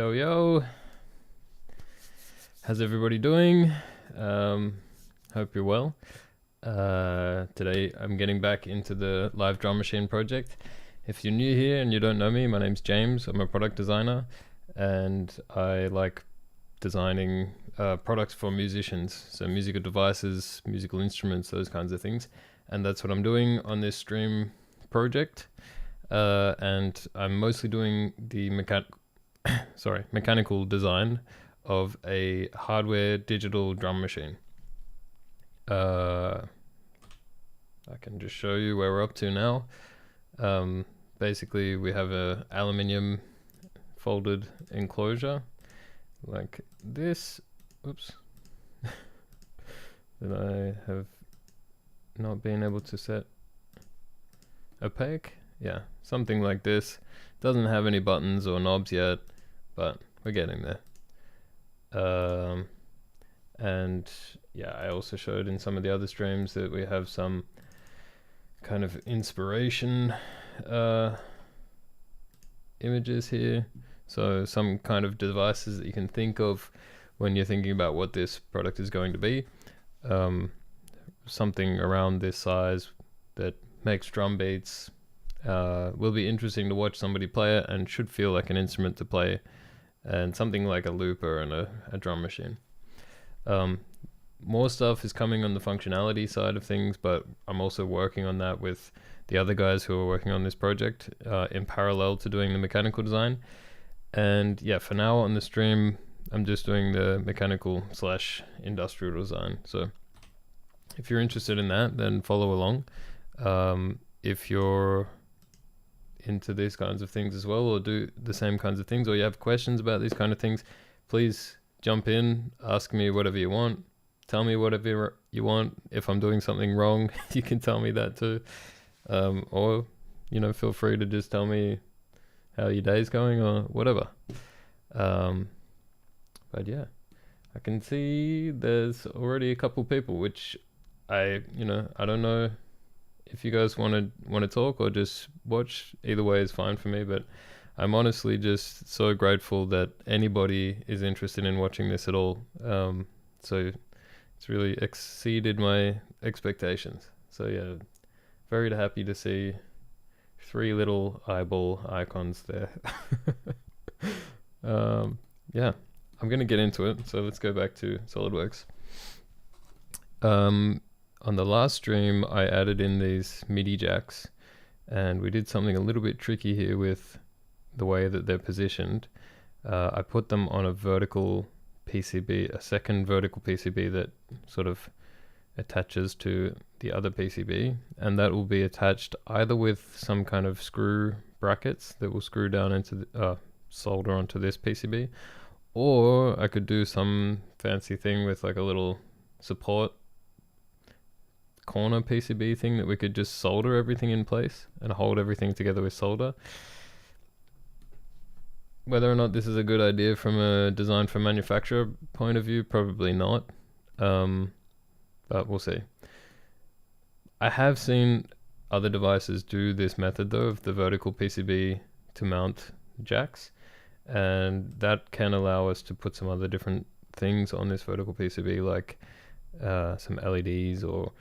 Yo, yo. How's everybody doing? Hope you're well. Today I'm getting back into the live drum machine project. If you're new here and you don't know me, my name's James. I'm a product designer and I like designing products for musicians. So musical devices, musical instruments, those kinds of things. And that's what I'm doing on this stream project. And I'm mostly doing the mechanical design of a hardware digital drum machine. I can just show you where we're up to now. Basically, we have a aluminium folded enclosure like this. Oops. That I have not been able to set opaque. Yeah, something like this. Doesn't have any buttons or knobs yet, but we're getting there. And yeah, I also showed in some of the other streams that we have some kind of inspiration images here. So some kind of devices that you can think of when you're thinking about what this product is going to be. Something around this size that makes drum beats. Will be interesting to watch somebody play it and should feel like an instrument to play, and something like a looper and a drum machine. More stuff is coming on the functionality side of things, but I'm also working on that with the other guys who are working on this project in parallel to doing the mechanical design. And yeah, for now on the stream, I'm just doing the mechanical / industrial design. So if you're interested in that, then follow along. If you're into these kinds of things as well, or do the same kinds of things, or you have questions about these kind of things, please jump in, ask me whatever you want, tell me whatever you want. If I'm doing something wrong, you can tell me that too. Or, feel free to just tell me how your day's going or whatever. But yeah, I can see there's already a couple people, which I don't know if you guys want to talk or just watch. Either way is fine for me, but I'm honestly just so grateful that anybody is interested in watching this at all. So it's really exceeded my expectations. So yeah, very happy to see 3 little eyeball icons there. Yeah, I'm gonna get into it. So let's go back to SolidWorks. On the last stream, I added in these MIDI jacks, and we did something a little bit tricky here with the way that they're positioned. I put them on a vertical PCB, a second vertical PCB that sort of attaches to the other PCB, and that will be attached either with some kind of screw brackets that will screw down into the, solder onto this PCB, or I could do some fancy thing with like a little support corner PCB thing that we could just solder everything in place and hold everything together with solder. Whether or not this is a good idea from a design for manufacturer point of view, probably not. But we'll see. I have seen other devices do this method though, of the vertical PCB to mount jacks, and that can allow us to put some other different things on this vertical PCB, like some LEDs or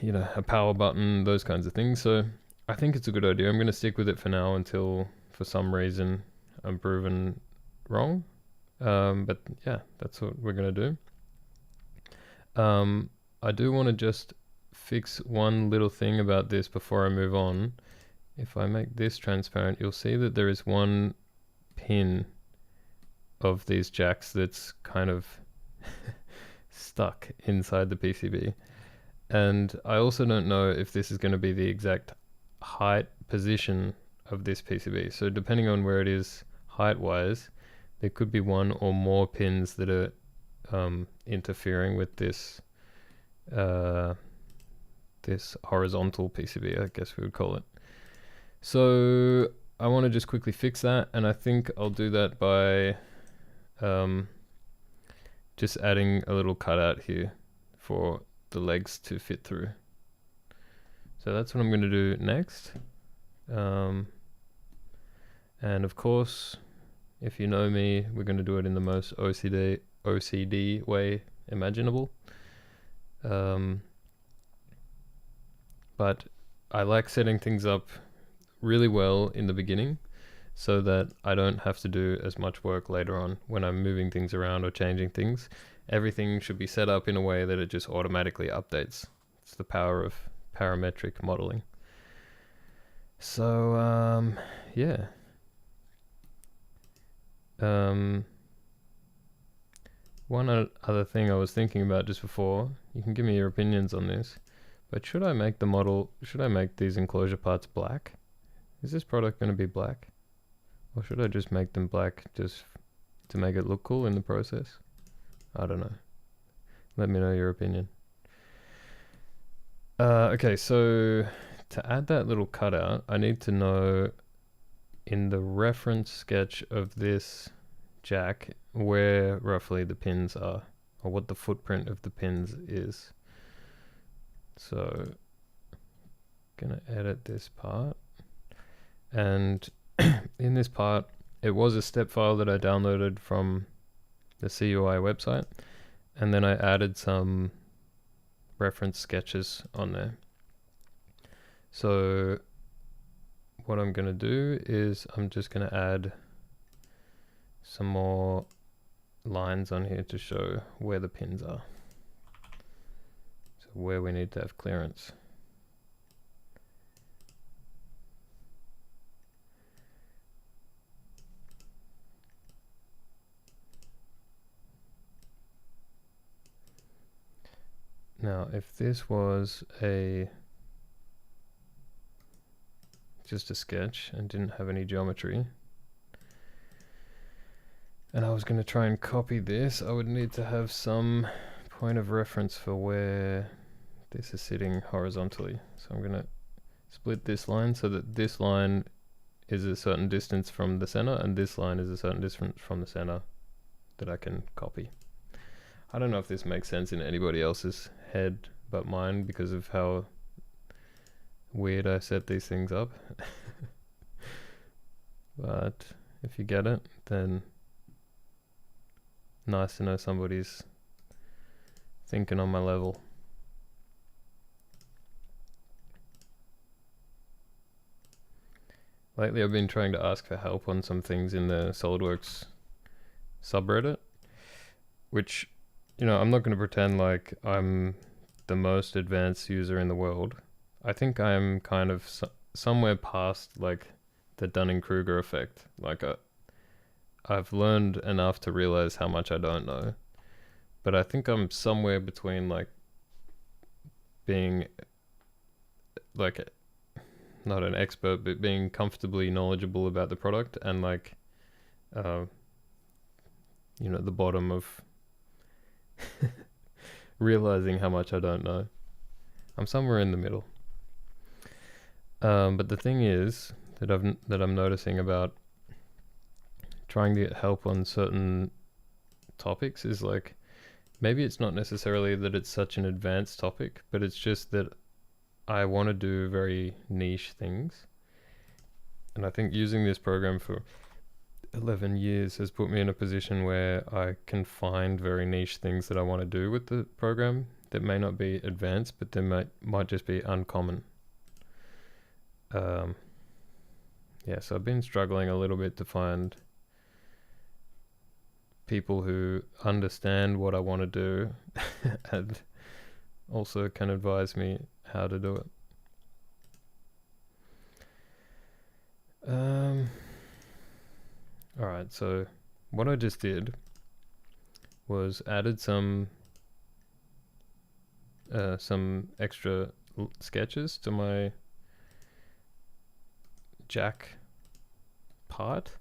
a power button, those kinds of things. So I think it's a good idea. I'm going to stick with it for now until for some reason I'm proven wrong. But yeah, that's what we're going to do. I do want to just fix one little thing about this before I move on. If I make this transparent, you'll see that there is one pin of these jacks that's kind of stuck inside the PCB. And I also don't know if this is going to be the exact height position of this PCB. So depending on where it is height-wise, there could be one or more pins that are interfering with this this horizontal PCB, I guess we would call it. So I want to just quickly fix that, and I think I'll do that by just adding a little cutout here for the legs to fit through. So that's what I'm going to do next. And of course, If you know me, we're going to do it in the most OCD way imaginable. But I like setting things up really well in the beginning so that I don't have to do as much work later on when I'm moving things around or changing things. Everything should be set up in a way that it just automatically updates. It's the power of parametric modeling. So, yeah. One other thing I was thinking about just before, you can give me your opinions on this, but should I make these enclosure parts black? Is this product going to be black? Or should I just make them black just to make it look cool in the process? I don't know. Let me know your opinion. Okay, so to add that little cutout, I need to know in the reference sketch of this jack where roughly the pins are, or what the footprint of the pins is. So gonna edit this part, and in this part it was a step file that I downloaded from the CUI website, and then I added some reference sketches on there. So what I'm gonna do is I'm just gonna add some more lines on here to show where the pins are, so where we need to have clearance. Now if this was just a sketch and didn't have any geometry, and I was going to try and copy this, I would need to have some point of reference for where this is sitting horizontally. So I'm going to split this line so that this line is a certain distance from the center and this line is a certain distance from the center that I can copy. I don't know if this makes sense in anybody else's head but mine because of how weird I set these things up. But if you get it, then nice to know somebody's thinking on my level. Lately I've been trying to ask for help on some things in the SolidWorks subreddit, which, you know, I'm not going to pretend like I'm the most advanced user in the world. I think I'm kind of somewhere past like the Dunning-Kruger effect. Like I've learned enough to realize how much I don't know, but I think I'm somewhere between like being like not an expert, but being comfortably knowledgeable about the product and like, you know, the bottom of realizing how much I don't know. I'm somewhere in the middle. But the thing is that I'm noticing about trying to get help on certain topics is like, maybe it's not necessarily that it's such an advanced topic, but it's just that I want to do very niche things. And I think using this program for 11 years has put me in a position where I can find very niche things that I want to do with the program that may not be advanced, but they might just be uncommon. Yeah, so I've been struggling a little bit to find people who understand what I want to do and also can advise me how to do it. Alright, so what I just did was added some extra sketches to my jack part,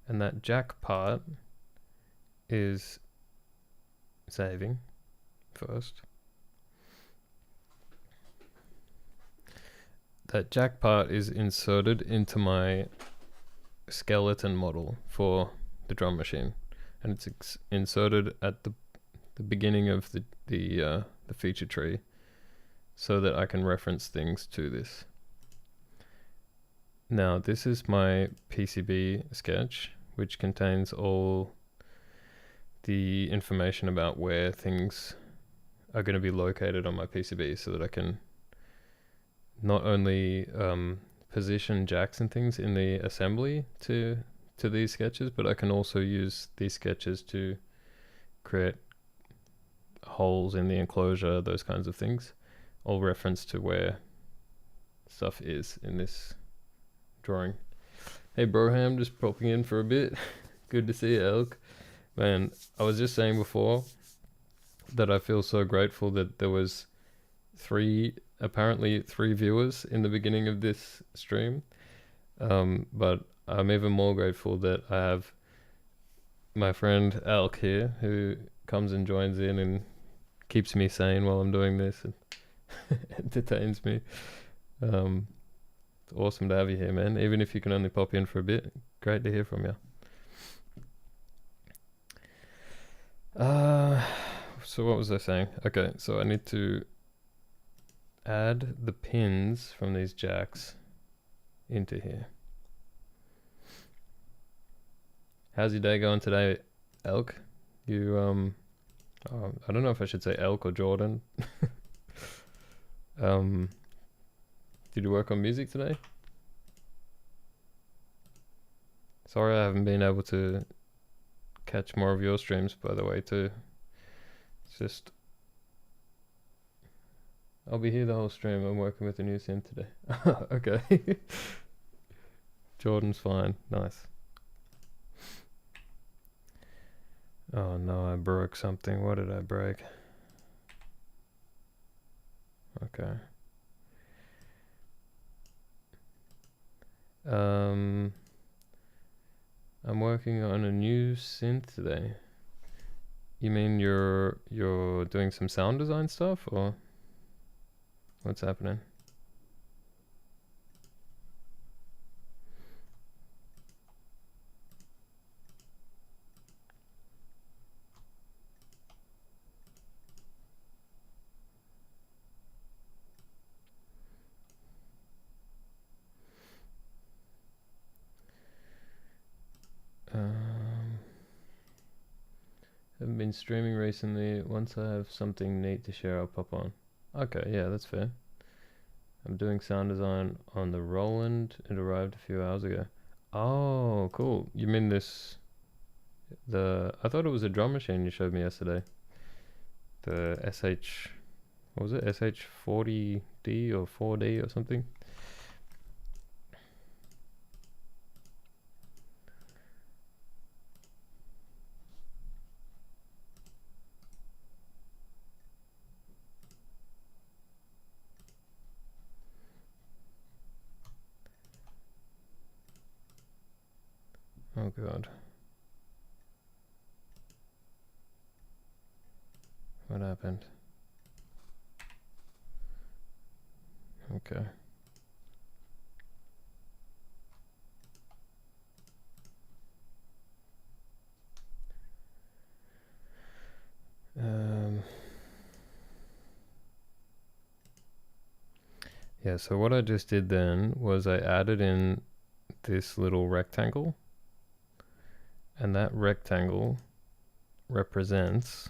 and that jack part is saving first. That jack part is inserted into my skeleton model for the drum machine, and it's inserted at the beginning of the feature tree so that I can reference things to this. Now this is my PCB sketch, which contains all the information about where things are going to be located on my PCB, so that I can not only position jacks and things in the assembly to these sketches, but I can also use these sketches to create holes in the enclosure, those kinds of things, all reference to where stuff is in this drawing. Hey Broham, just popping in for a bit. Good to see you, Elk. Man, I was just saying before that I feel so grateful that there was apparently three viewers in the beginning of this stream. But I'm even more grateful that I have my friend Elk here, who comes and joins in and keeps me sane while I'm doing this and entertains me. It's awesome to have you here, man. Even if you can only pop in for a bit, great to hear from you. So what was I saying? Okay, so I need to add the pins from these jacks into here. How's your day going today, Elk? You I don't know if I should say Elk or Jordan. Did you work on music today? Sorry I haven't been able to catch more of your streams, by the way, too. It's just, I'll be here the whole stream. I'm working with a new synth today. Okay. Jordan's fine. Nice. Oh no, I broke something. What did I break? Okay. I'm working on a new synth today. You mean you're doing some sound design stuff, or what's happening? Haven't been streaming recently. Once I have something neat to share, I'll pop on. Okay, yeah, that's fair. I'm doing sound design on the Roland. It arrived a few hours ago. Oh, cool. You mean this? I thought it was a drum machine you showed me yesterday. The SH, what was it? SH40D or 4D or something? Oh god. What happened? Okay. Yeah, so what I just did then was I added in this little rectangle, and that rectangle represents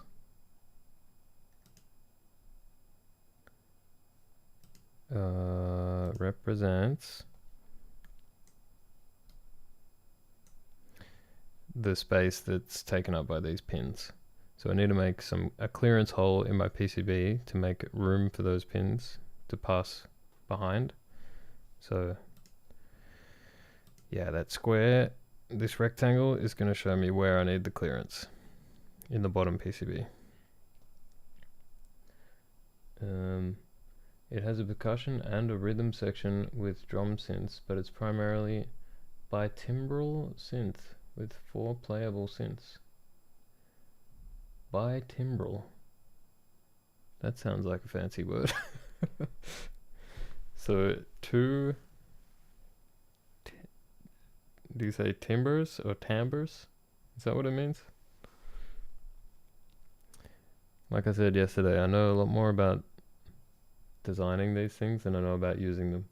the space that's taken up by these pins. So I need to make a clearance hole in my PCB to make room for those pins to pass behind. So yeah, that square, this rectangle is going to show me where I need the clearance in the bottom PCB. It has a percussion and a rhythm section with drum synths, but it's primarily bitimbral synth with 4 playable synths. Bitimbral. That sounds like a fancy word. So do you say timbers or timbres? Is that what it means? Like I said yesterday, I know a lot more about designing these things than I know about using them.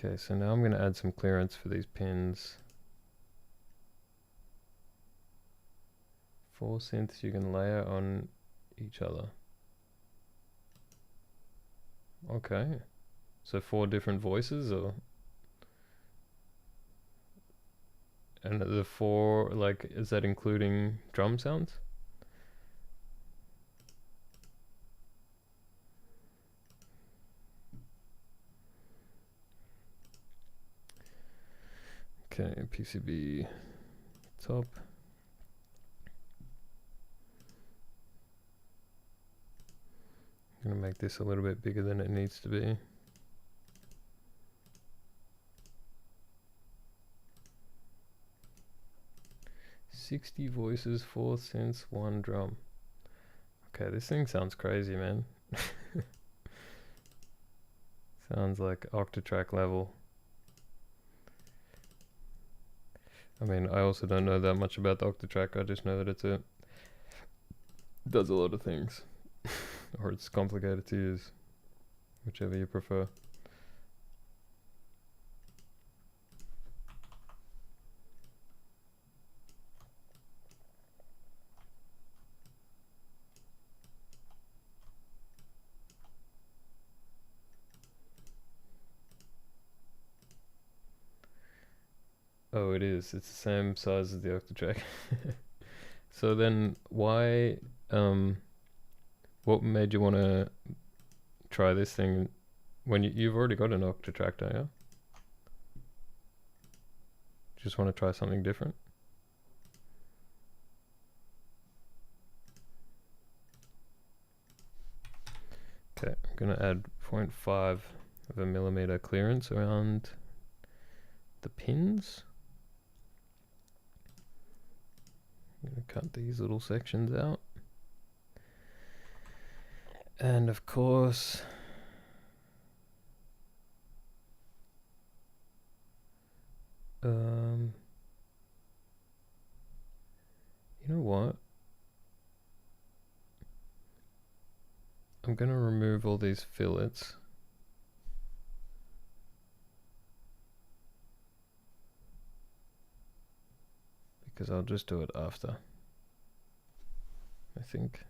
Okay, so now I'm going to add some clearance for these pins. 4 synths you can layer on each other. Okay, so 4 different voices, or? And the 4, like, is that including drum sounds? Okay, PCB top. I'm gonna make this a little bit bigger than it needs to be. "60 voices, 4 synths, 1 drum." Okay, this thing sounds crazy, man. Sounds like Octatrack level. I mean, I also don't know that much about the Octatrack. I just know that it does a lot of things. Or it's complicated to use, whichever you prefer. Oh, it is. It's the same size as the Octatrack. So then why, what made you want to try this thing when you've already got an Octatrack, don't you? Just want to try something different? Okay, I'm gonna add 0.5 of a millimeter clearance around the pins. I'm gonna cut these little sections out. And of course, you know what? I'm gonna remove all these fillets. Because I'll just do it after, I think.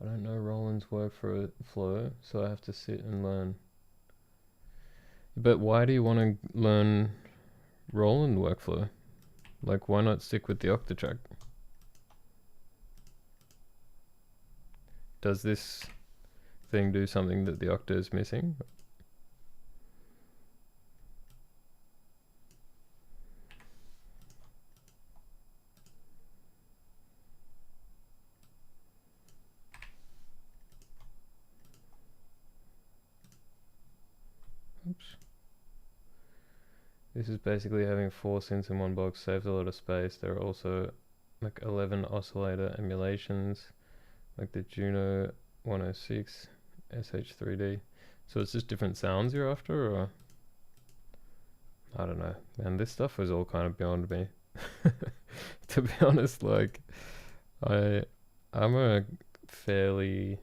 I don't know Roland's workflow, so I have to sit and learn. But why do you want to learn Roland workflow? Like, why not stick with the Octatrack? Does this thing do something that the Octa is missing? Oops. This is basically having 4 synths in one box, saves a lot of space. There are also like 11 oscillator emulations, like the Juno 106 SH3D. So it's just different sounds you're after, or? I don't know. Man, this stuff was all kind of beyond me. To be honest, like, I'm a fairly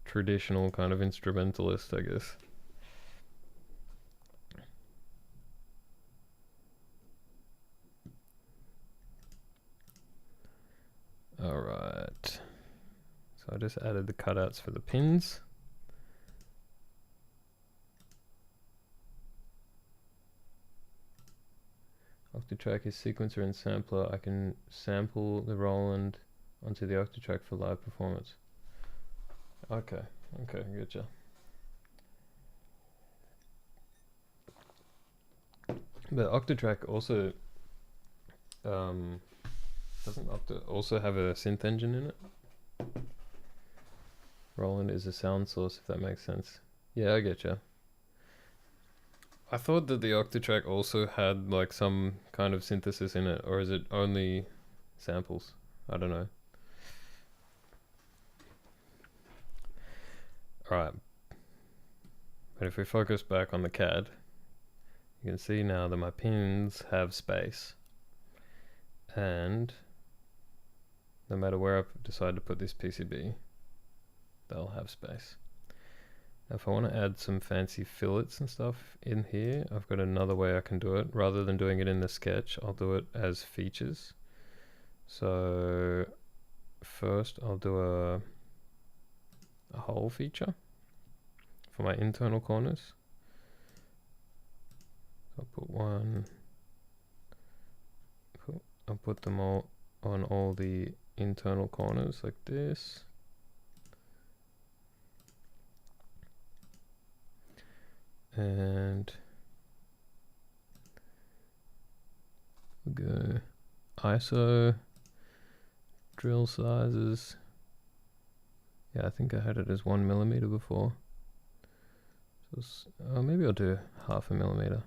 traditional kind of instrumentalist, I guess. Alright. So I just added the cutouts for the pins. Octatrack is sequencer and sampler. I can sample the Roland onto the Octatrack for live performance. Okay, gotcha. But Octatrack also doesn't Octa also have a synth engine in it? Roland is a sound source, if that makes sense. Yeah, I getcha. I thought that the Octatrack also had like some kind of synthesis in it, or is it only samples? I don't know. Alright. But if we focus back on the CAD, you can see now that my pins have space. And no matter where I decide to put this PCB, they'll have space. If I want to add some fancy fillets and stuff in here, I've got another way I can do it. Rather than doing it in the sketch, I'll do it as features. So first I'll do a hole feature for my internal corners. I'll put one, I'll put them all on all the internal corners like this. And we'll go ISO, drill sizes. Yeah, I think I had it as 1mm before. So maybe I'll do 0.5 mm.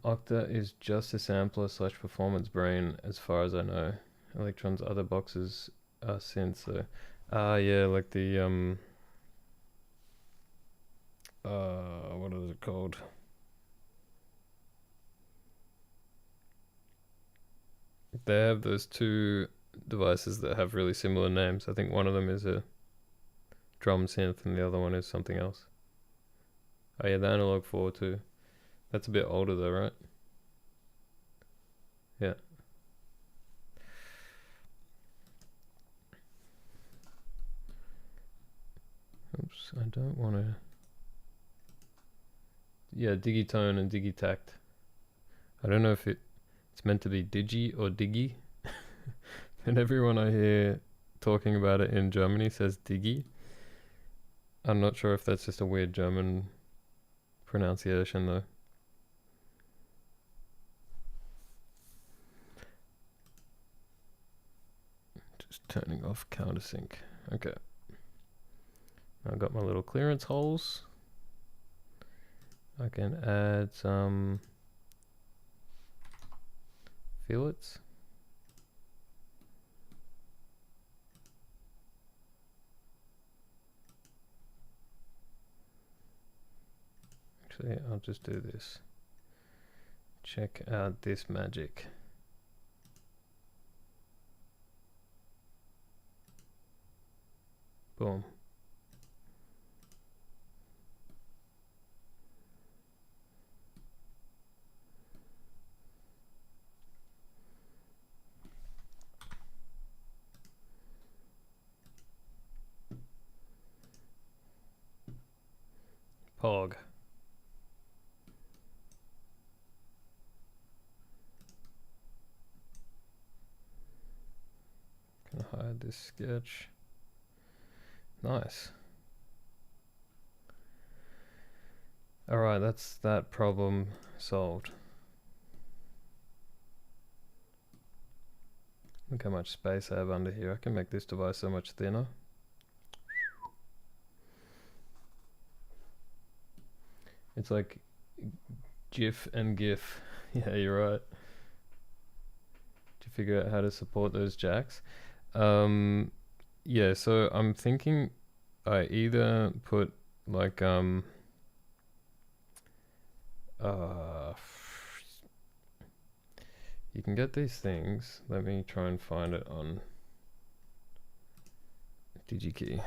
Octa is just a sampler / performance brain as far as I know. Electron's other boxes are synth, so yeah, like the what is it called? They have those two devices that have really similar names. I think one of them is a drum synth and the other one is something else. Oh yeah, the Analog 4 too. That's a bit older though, right? Yeah. Oops, I don't want to. Yeah, Digitone and Digitact. I don't know if it's meant to be Digi or Digi. And everyone I hear talking about it in Germany says Digi. I'm not sure if that's just a weird German pronunciation though. Just turning off countersync. Okay. I've got my little clearance holes. I can add some fillets. Actually, I'll just do this. Check out this magic. Boom. Pog. Can hide this sketch. Nice. Alright, that's that problem solved. Look how much space I have under here. I can make this device so much thinner. It's like GIF and GIF. Yeah, you're right. Did you figure out how to support those jacks? Yeah, so I'm thinking I either put like you can get these things. Let me try and find it on DigiKey.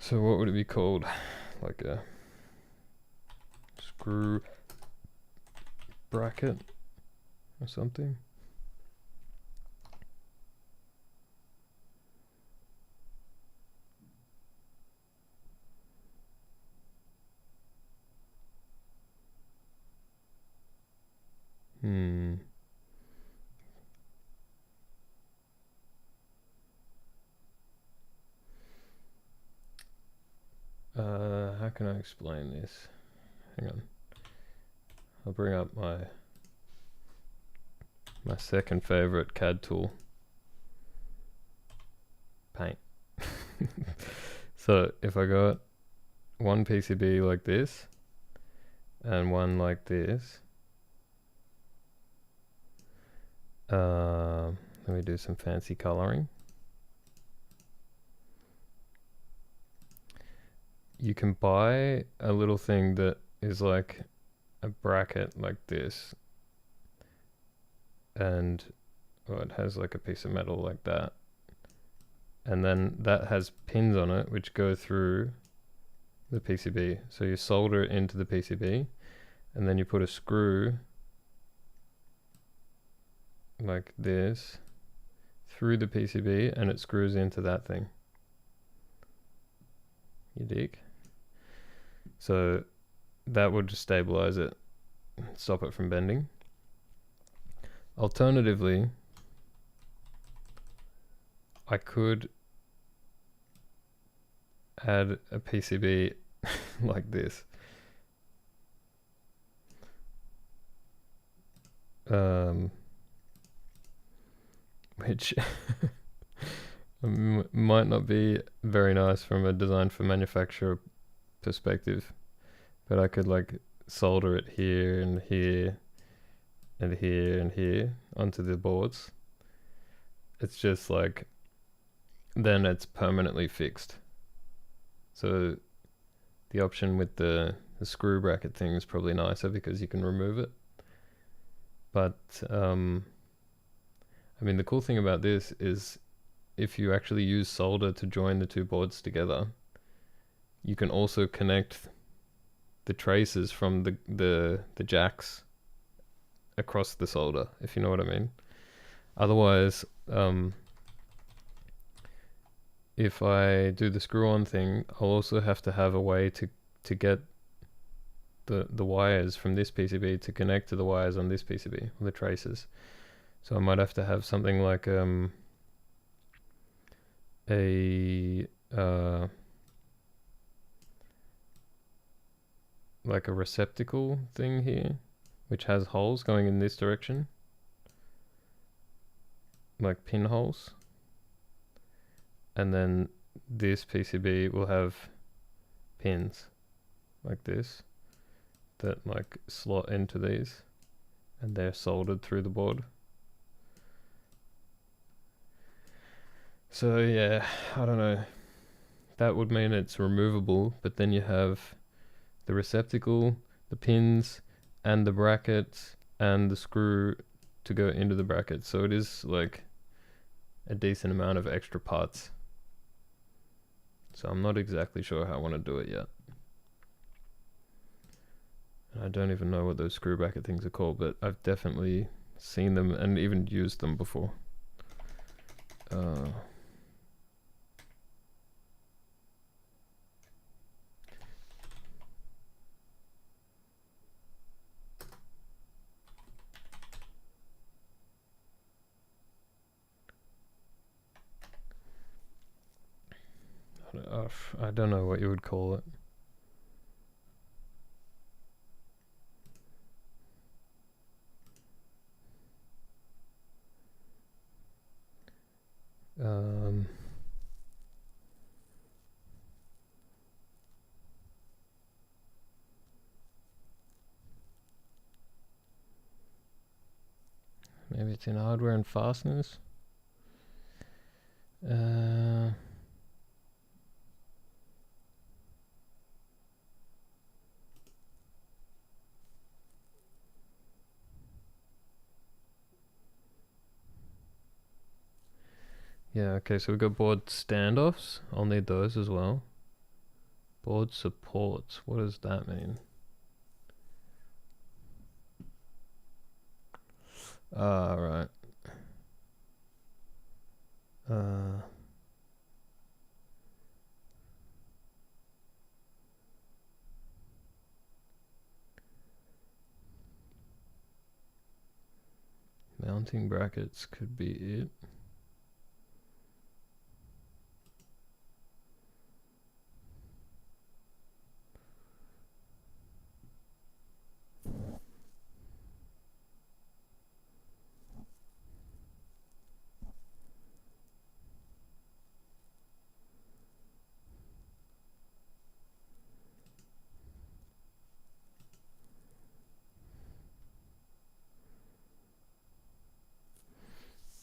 So what would it be called? Like a screw bracket or something? How can I explain this? Hang on. I'll bring up my second favorite CAD tool, Paint. So if I got one PCB like this and one like this, let me do some fancy coloring. you can buy a little thing that is like a bracket like this, and it has like a piece of metal like that, and then that has pins on it which go through the PCB. So you solder it into the PCB, and then you put a screw like this through the PCB, and it screws into that thing. You dig? So that would stabilize it, stop it from bending. Alternatively, I could add a PCB like this. Which might not be very nice from a design for manufacturer perspective, but I could like solder it here and here and here and here onto the boards. It's just like, then it's permanently fixed. So the option with the screw bracket thing is probably nicer because you can remove it. But I mean, the cool thing about this is if you actually use solder to join the two boards together, you can also connect the traces from the jacks across the solder, if you know what I mean. Otherwise, if I do the screw-on thing, I'll also have to have a way to get the wires from this PCB to connect to the wires on this PCB, the traces. So I might have to have something like a receptacle thing here, which has holes going in this direction, like pinholes. And then this PCB will have pins like this that like slot into these, and they're soldered through the board. So yeah, I don't know. That would mean it's removable, but then you have the receptacle, the pins, and the brackets, and the screw to go into the bracket. So it is like a decent amount of extra parts. So I'm not exactly sure how I want to do it yet. I don't even know what those screw bracket things are called, but I've definitely seen them and even used them before. I don't know what you would call it. Maybe it's in hardware and fasteners. Yeah, okay, so we've got board standoffs. I'll need those as well. Board supports. What does that mean? Right. Mounting brackets could be it.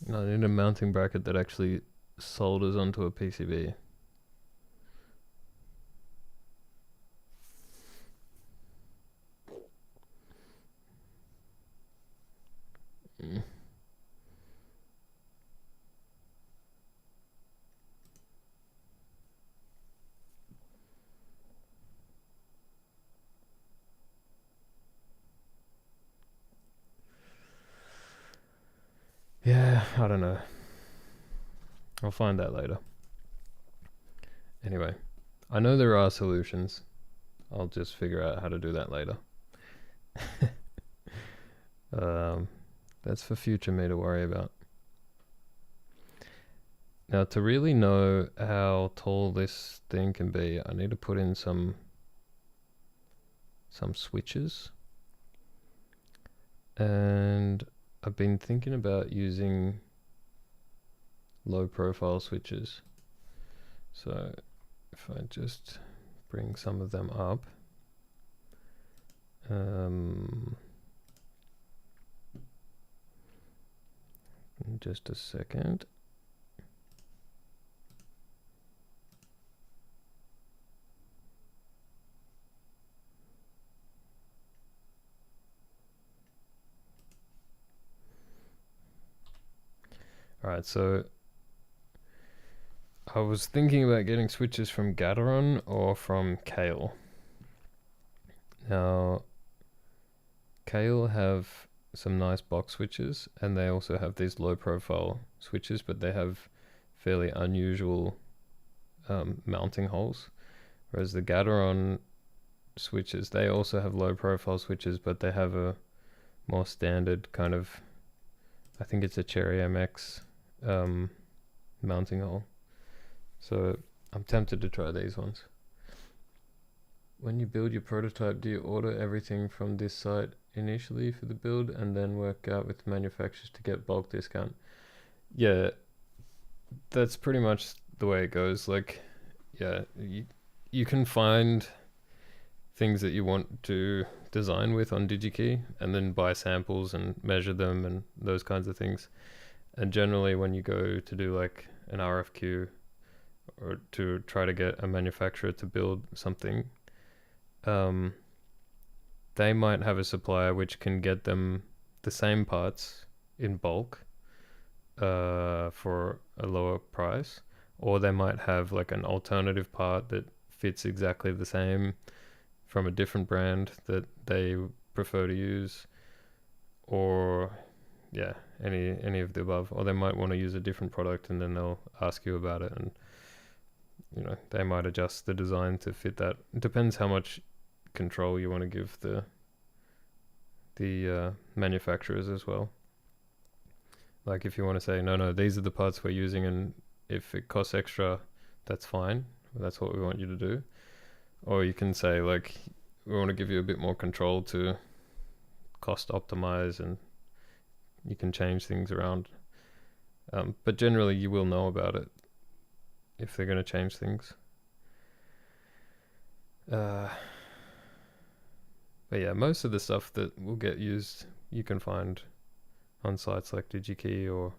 No, I need a mounting bracket that actually solders onto a PCB. Yeah, I don't know. I'll find that later. Anyway, I know there are solutions. I'll just figure out how to do that later. That's for future me to worry about. Now, to really know how tall this thing can be, I need to put in some switches. And I've been thinking about using low profile switches. So if I just bring some of them up. In just a second. Alright, so I was thinking about getting switches from Gateron or from Kale. Now, Kale have some nice box switches, and they also have these low profile switches, but they have fairly unusual mounting holes. Whereas the Gateron switches, they also have low profile switches, but they have a more standard kind of, I think it's a Cherry MX mounting hole. So I'm tempted to try these ones. When you build your prototype, do you order everything from this site initially for the build and then work out with manufacturers to get bulk discount? Yeah, that's pretty much the way it goes. Like, yeah, you can find things that you want to design with on DigiKey and then buy samples and measure them and those kinds of things. And generally when you go to do like an RFQ or to try to get a manufacturer to build something, they might have a supplier which can get them the same parts in bulk for a lower price, or they might have like an alternative part that fits exactly the same from a different brand that they prefer to use, or yeah, any of the above. Or they might want to use a different product and then they'll ask you about it, and you know, they might adjust the design to fit that. It depends how much control you want to give the manufacturers as well. Like if you want to say, no, these are the parts we're using, and if it costs extra, that's fine. That's what we want you to do. Or you can say, like, we want to give you a bit more control to cost optimize, and you can change things around. But generally, you will know about it if they're going to change things. But yeah, most of the stuff that will get used, you can find on sites like DigiKey or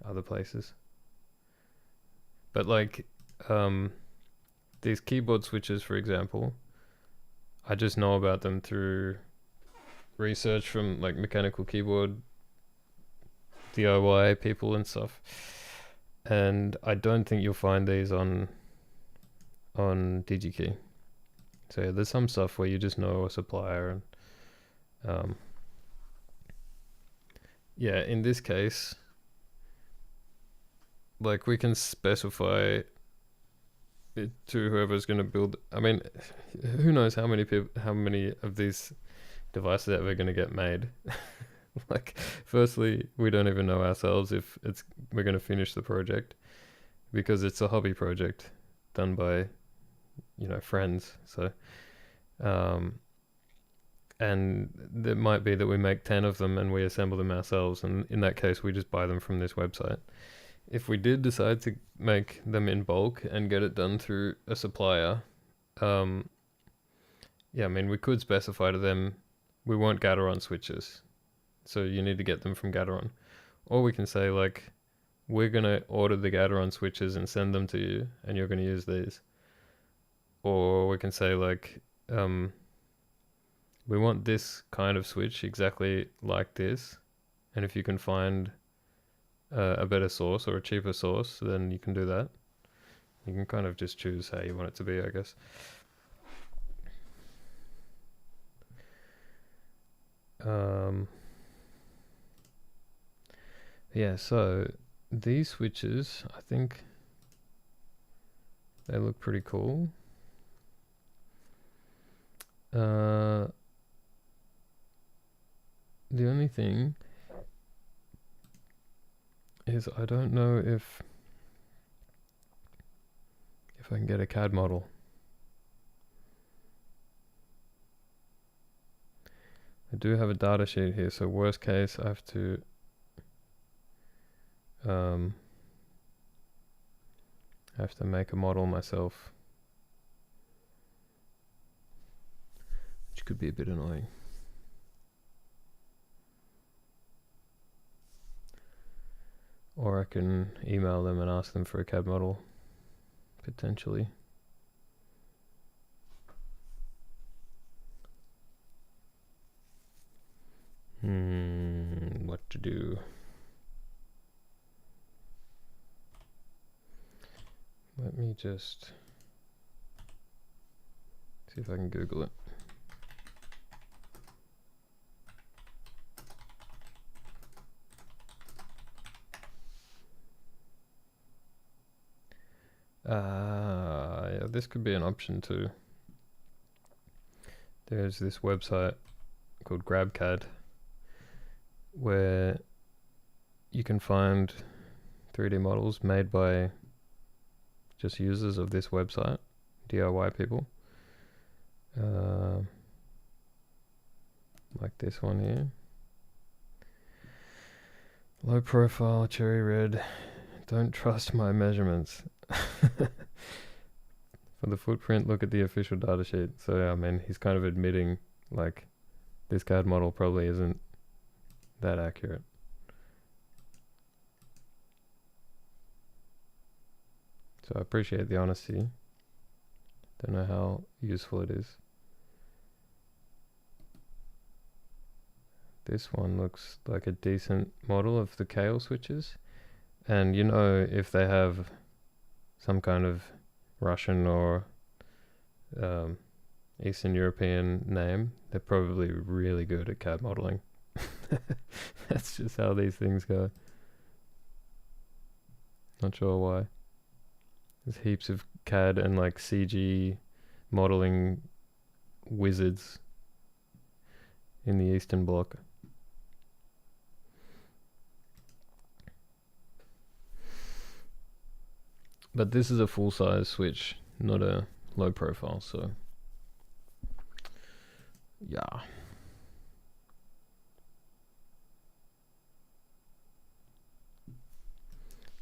other places. But like these keyboard switches, for example, I just know about them through research from like mechanical keyboard DIY people and stuff. And I don't think you'll find these on DigiKey. So yeah, there's some stuff where you just know a supplier, and yeah, in this case, like we can specify it to whoever's going to build. I mean, who knows how many of these devices are ever going to get made. Like, firstly, we don't even know ourselves if we're going to finish the project, because it's a hobby project done by friends. So and it might be that we make 10 of them and we assemble them ourselves, and in that case we just buy them from this website. If we did decide to make them in bulk and get it done through a supplier, yeah, I mean, we could specify to them, we want Gateron switches, so you need to get them from Gateron. Or we can say, like, we're going to order the Gateron switches and send them to you, and you're going to use these. Or we can say, like, we want this kind of switch exactly like this. And if you can find a better source or a cheaper source, then you can do that. You can kind of just choose how you want it to be, I guess. Yeah, so these switches, I think they look pretty cool. The only thing is I don't know if I can get a CAD model. I do have a data sheet here, so worst case I have to make a model myself, which could be a bit annoying. Or I can email them and ask them for a CAD model, potentially. What to do? Let me just see if I can Google it. Yeah, this could be an option too. There's this website called GrabCAD where you can find 3D models made by just users of this website, DIY people. Like this one here. Low profile, cherry red. Don't trust my measurements. For the footprint, look at the official data sheet. So yeah, I mean, he's kind of admitting like this CAD model probably isn't that accurate. So I appreciate the honesty. Don't know how useful it is. This one looks like a decent model of the Kale switches. And you know, if they have some kind of Russian or Eastern European name, they're probably really good at CAD modeling. That's just how these things go. Not sure why. There's heaps of CAD and like CG modeling wizards in the Eastern Bloc. But this is a full-size switch, not a low profile, so yeah.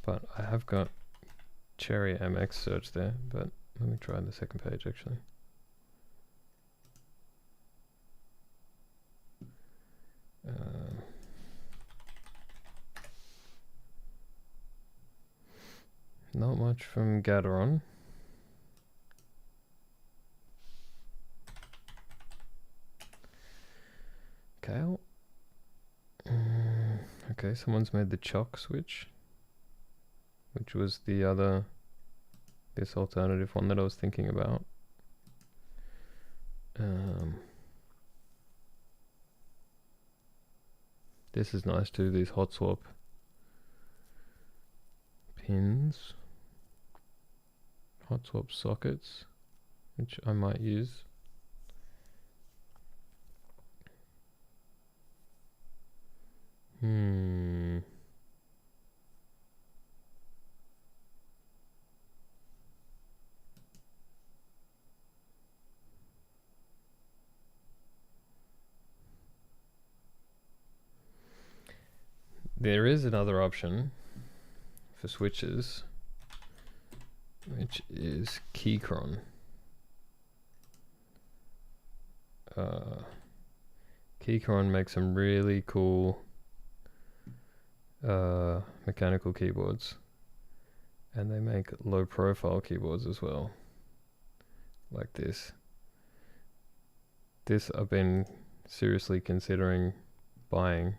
But I have got Cherry MX search there, but let me try the second page actually. Not much from Gateron. Kale. Okay, someone's made the Choc switch, which was this alternative one that I was thinking about. This is nice too, these hot swap pins, hot swap sockets, which I might use. There is another option for switches, which is Keychron. Keychron makes some really cool mechanical keyboards, and they make low profile keyboards as well, like this. this I've been seriously considering buying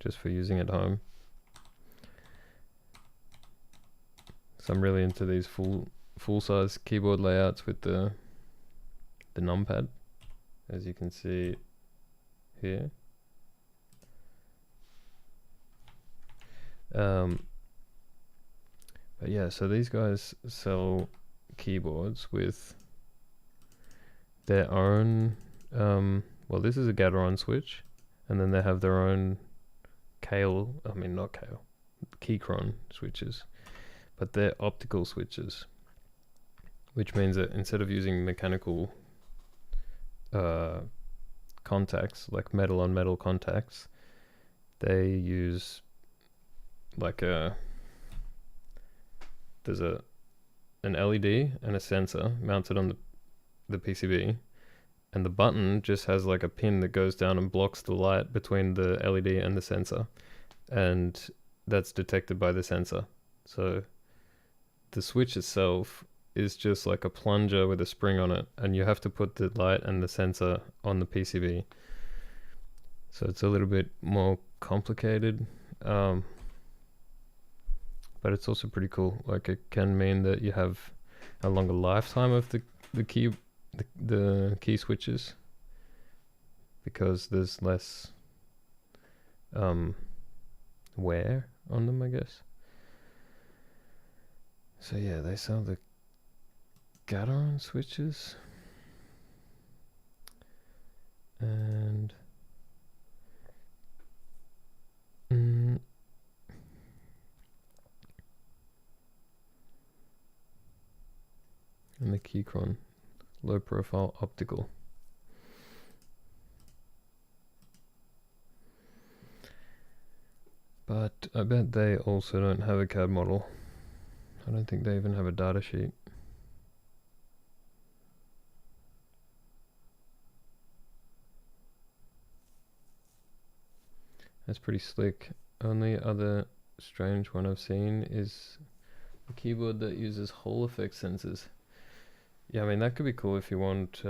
just for using at home. So I'm really into these full size keyboard layouts with the numpad, as you can see here. But yeah, so these guys sell keyboards with their own well, this is a Gateron switch, and then they have their own Keychron switches, but they're optical switches, which means that instead of using mechanical contacts, like metal on metal contacts, they use like there's an LED and a sensor mounted on the PCB, and the button just has like a pin that goes down and blocks the light between the LED and the sensor, and that's detected by the sensor. So the switch itself is just like a plunger with a spring on it, and you have to put the light and the sensor on the PCB. So it's a little bit more complicated, but it's also pretty cool. Like, it can mean that you have a longer lifetime of the key switches, because there's less wear on them, I guess. So yeah, they sell the Gateron switches, and and the Keychron low profile optical. But I bet they also don't have a CAD model. I don't think they even have a data sheet. That's pretty slick. Only other strange one I've seen is a keyboard that uses Hall effect sensors. Yeah, I mean, that could be cool if you want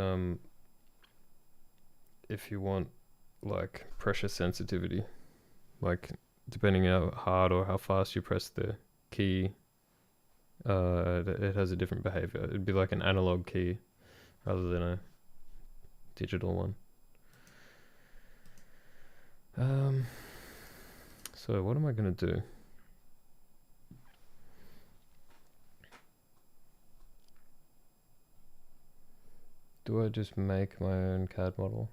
like pressure sensitivity, like depending how hard or how fast you press the key, it has a different behavior. It'd be like an analog key rather than a digital one. So what am I gonna do? Do I just make my own CAD model?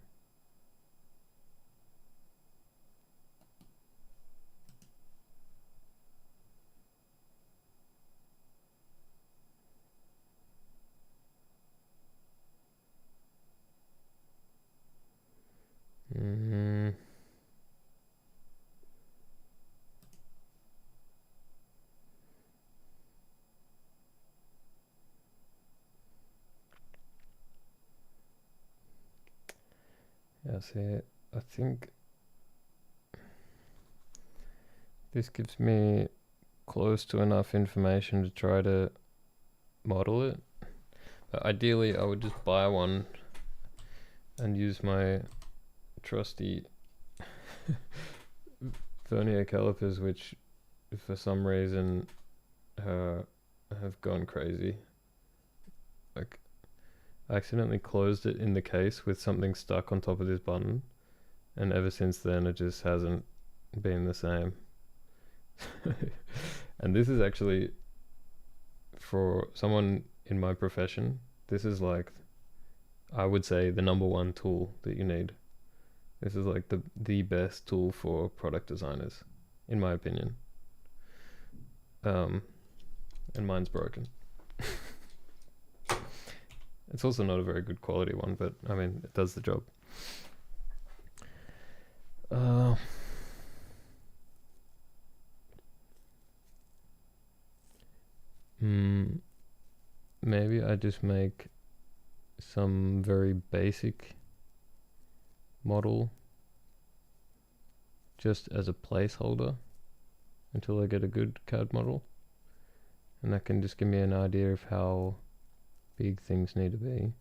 Yeah, see, I think this gives me close to enough information to try to model it. But ideally, I would just buy one and use my trusty vernier calipers, which for some reason have gone crazy. Like, I accidentally closed it in the case with something stuck on top of this button, and ever since then it just hasn't been the same. And this is actually, for someone in my profession, this is like, I would say, the number one tool that you need. This is like the best tool for product designers, in my opinion. And mine's broken. It's also not a very good quality one, but I mean, it does the job. Maybe I just make some very basic model just as a placeholder until I get a good CAD model, and that can just give me an idea of how big things need to be.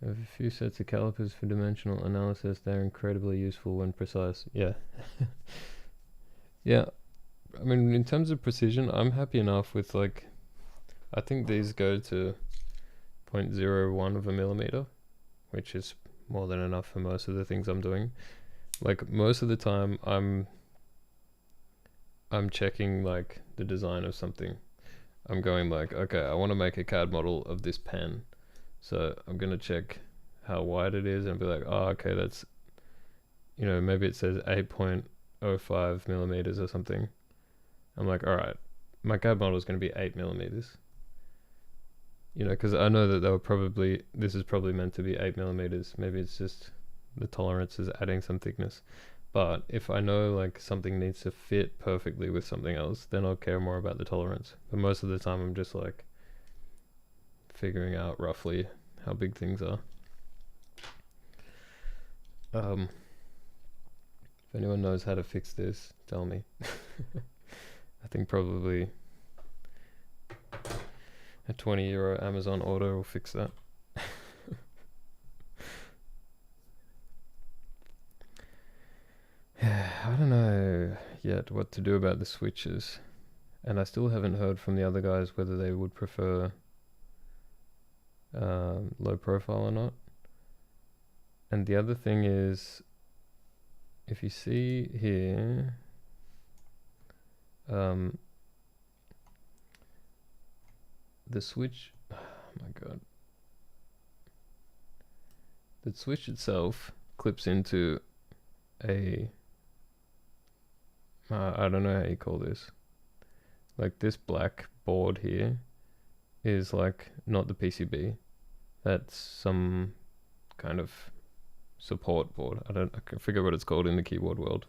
I have a few sets of calipers for dimensional analysis. They're incredibly useful when precise. Yeah. Yeah. I mean, in terms of precision, I'm happy enough with like, I think these go to 0.01 of a millimeter, which is more than enough for most of the things I'm doing. Like most of the time I'm checking like the design of something. I'm going like, okay, I want to make a CAD model of this pen. So I'm going to check how wide it is and be like, oh, okay, that's, maybe it says 8.05 millimeters or something. I'm like, all right, my CAD model is going to be 8 millimeters. Because I know that this is probably meant to be 8 millimeters. Maybe it's just the tolerance is adding some thickness. But if I know like something needs to fit perfectly with something else, then I'll care more about the tolerance. But most of the time I'm just like figuring out roughly how big things are. If anyone knows how to fix this, tell me. I think probably a €20 Amazon order will fix that. I don't know yet what to do about the switches, and I still haven't heard from the other guys whether they would prefer low profile or not. And the other thing is, if you see here, the switch, oh my god, the switch itself clips into a, I don't know how you call this, like this black board here is like not the PCB, that's some kind of support board. I can figure what it's called in the keyboard world.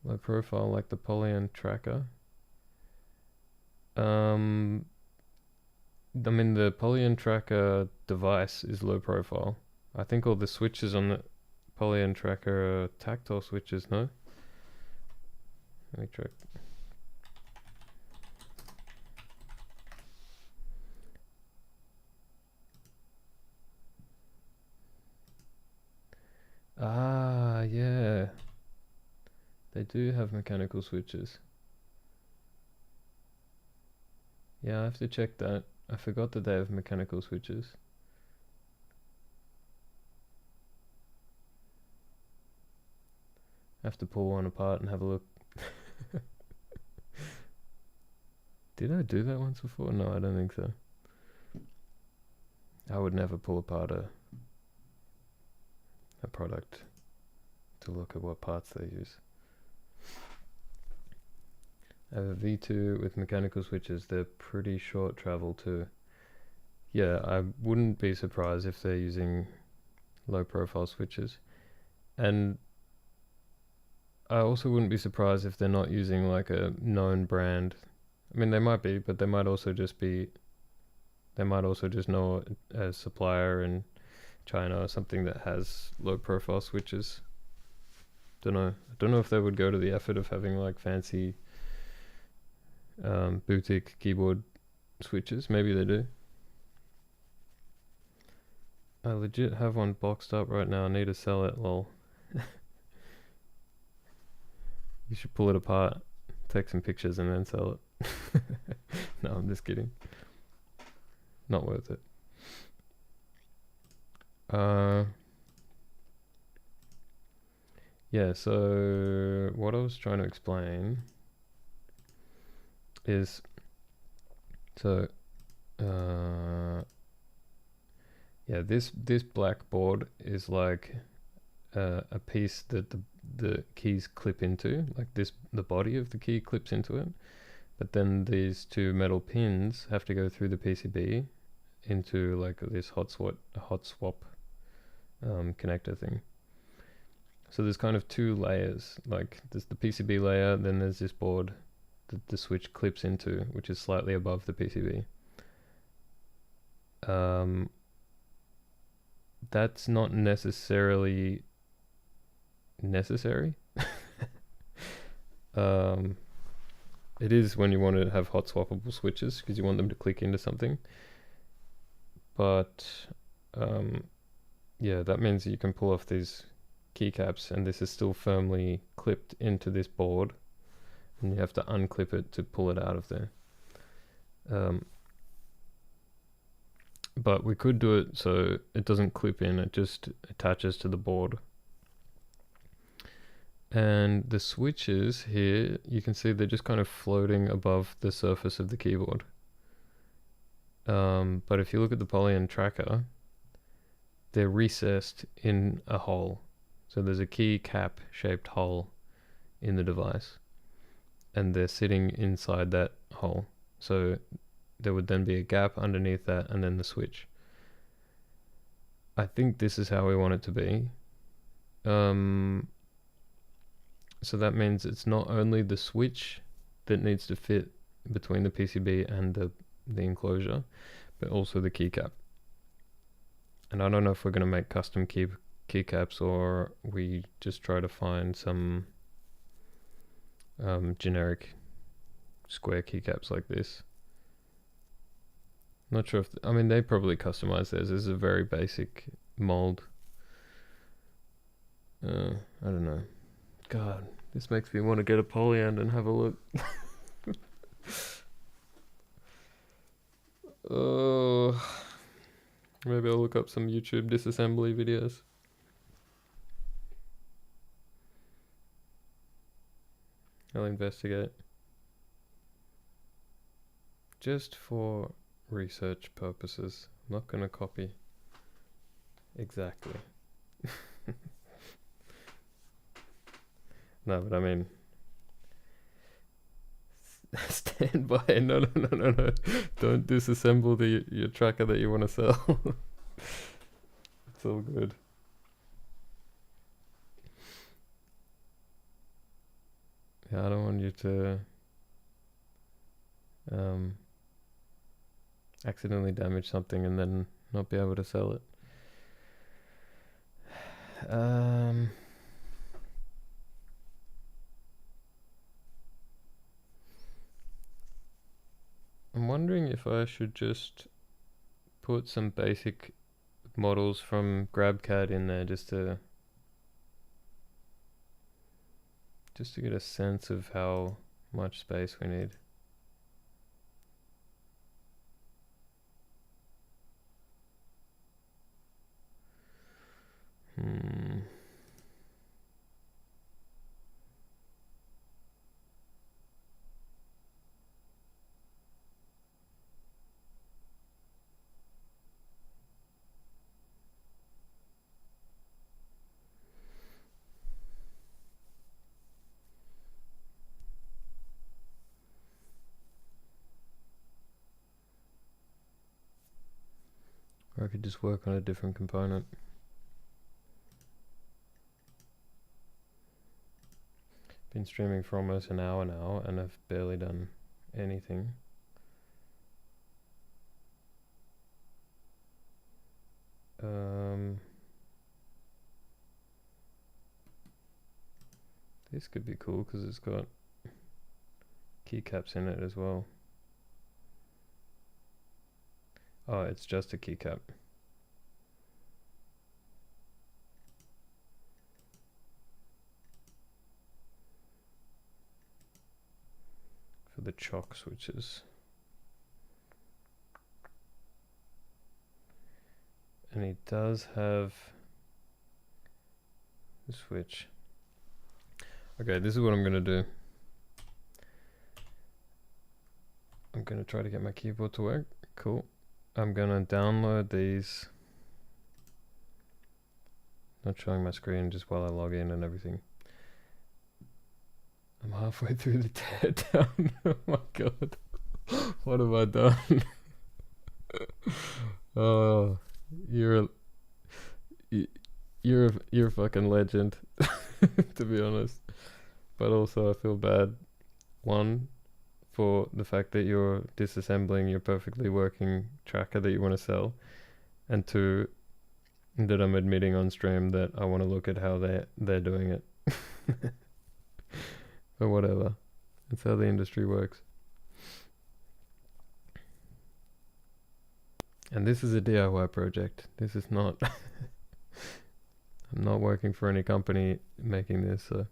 Low profile, like the Polygon tracker. I mean, the Polygon tracker device is low profile. I think all the switches on the Polygon tracker are tactile switches, no? Let me check. Ah, yeah. They do have mechanical switches. Yeah, I have to check that. I forgot that they have mechanical switches. I have to pull one apart and have a look. Did I do that once before? No, I don't think so. I would never pull apart a product to look at what parts they use. I have a V2 with mechanical switches. They're pretty short travel too. Yeah, I wouldn't be surprised if they're using low profile switches. And I also wouldn't be surprised if they're not using like a known brand. I mean, they might be, but they might also just know a supplier in China or something that has low profile switches. Don't know if they would go to the effort of having like fancy boutique keyboard switches. Maybe they do. I legit have one boxed up right now. I need to sell it, lol. You should pull it apart, take some pictures and then sell it. No, I'm just kidding. Not worth it. Yeah, so what I was trying to explain is, so yeah, this black board is like a piece that the keys clip into, like the body of the key clips into it, but then these two metal pins have to go through the PCB into like this hot swap connector thing. So there's kind of two layers, like there's the PCB layer, then there's this board that the switch clips into, which is slightly above the PCB. That's not necessarily necessary. It is when you want to have hot swappable switches because you want them to click into something. But yeah, that means you can pull off these keycaps, and this is still firmly clipped into this board, and you have to unclip it to pull it out of there. But we could do it so it doesn't clip in, it just attaches to the board. And the switches here, you can see they're just kind of floating above the surface of the keyboard. But if you look at the Polyend tracker, they're recessed in a hole. So there's a key cap shaped hole in the device, and they're sitting inside that hole. So there would then be a gap underneath that, and then the switch. I think this is how we want it to be. So that means it's not only the switch that needs to fit between the PCB and the enclosure, but also the keycap. And I don't know if we're going to make custom keycaps or we just try to find some generic square keycaps like this. Not sure if I mean they probably customize theirs. This is a very basic mold. I don't know. God, this makes me want to get a Polyend and have a look. Oh, maybe I'll look up some YouTube disassembly videos. I'll investigate. Just for research purposes. I'm not going to copy exactly. No, but I mean, stand by. No. Don't disassemble your tracker that you want to sell. It's all good. Yeah, I don't want you to accidentally damage something and then not be able to sell it. I'm wondering if I should just put some basic models from GrabCAD in there just to get a sense of how much space we need. Or I could just work on a different component. Been streaming for almost an hour now and I've barely done anything. This could be cool because it's got keycaps in it as well. Oh, it's just a keycap. For the chock switches. And he does have the switch. Okay, this is what I'm gonna do. I'm gonna try to get my keyboard to work. Cool. I'm gonna download these. Not showing my screen just while I log in and everything. I'm halfway through the teardown. Oh my god. What have I done? Oh, you're a fucking legend, to be honest. But also I feel bad. One, for the fact that you're disassembling your perfectly working tracker that you want to sell, and two, that I'm admitting on stream that I want to look at how they're doing it. But whatever, that's how the industry works. And this is a DIY project. This is not. I'm not working for any company making this. So.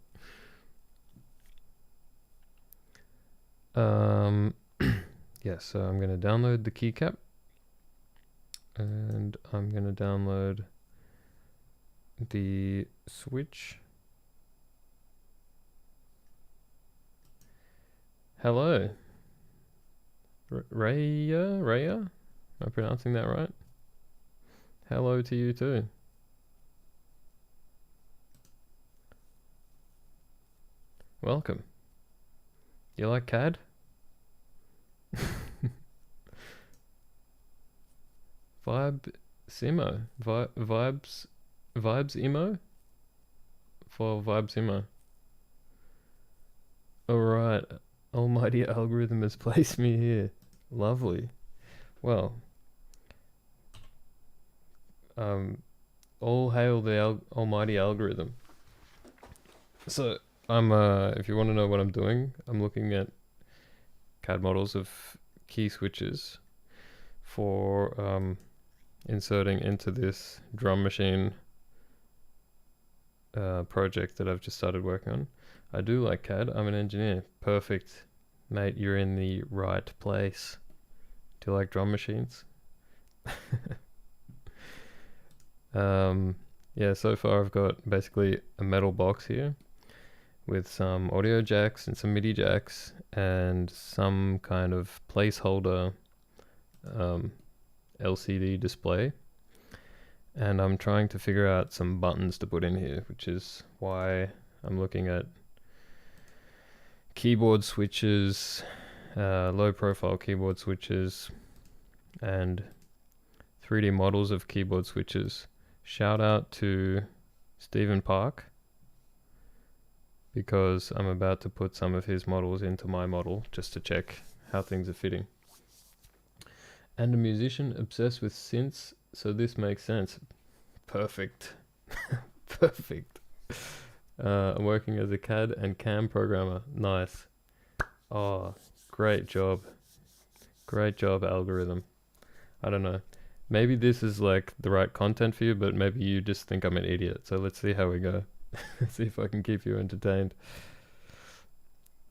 Yeah, so I'm going to download the keycap. And I'm going to download the switch. Hello. Raya? Am I pronouncing that right? Hello to you too. Welcome. You like CAD? Vibes emo? For Vibes emo. Alright. Almighty algorithm has placed me here. Lovely. Well. All hail the almighty algorithm. So, if you want to know what I'm doing, I'm looking at CAD models of key switches for inserting into this drum machine project that I've just started working on. I do like CAD. I'm an engineer. Perfect. Mate, you're in the right place. Do you like drum machines? Yeah, so far I've got basically a metal box here with some audio jacks and some MIDI jacks and some kind of placeholder LCD display. And I'm trying to figure out some buttons to put in here, which is why I'm looking at keyboard switches, low profile keyboard switches, and 3D models of keyboard switches. Shout out to Stephen Park, because I'm about to put some of his models into my model just to check how things are fitting. And a musician obsessed with synths, so this makes sense. Perfect. Perfect. I'm working as a CAD and CAM programmer. Nice. Oh, great job. Great job, algorithm. I don't know. Maybe this is like the right content for you, but maybe you just think I'm an idiot. So let's see how we go. See if I can keep you entertained.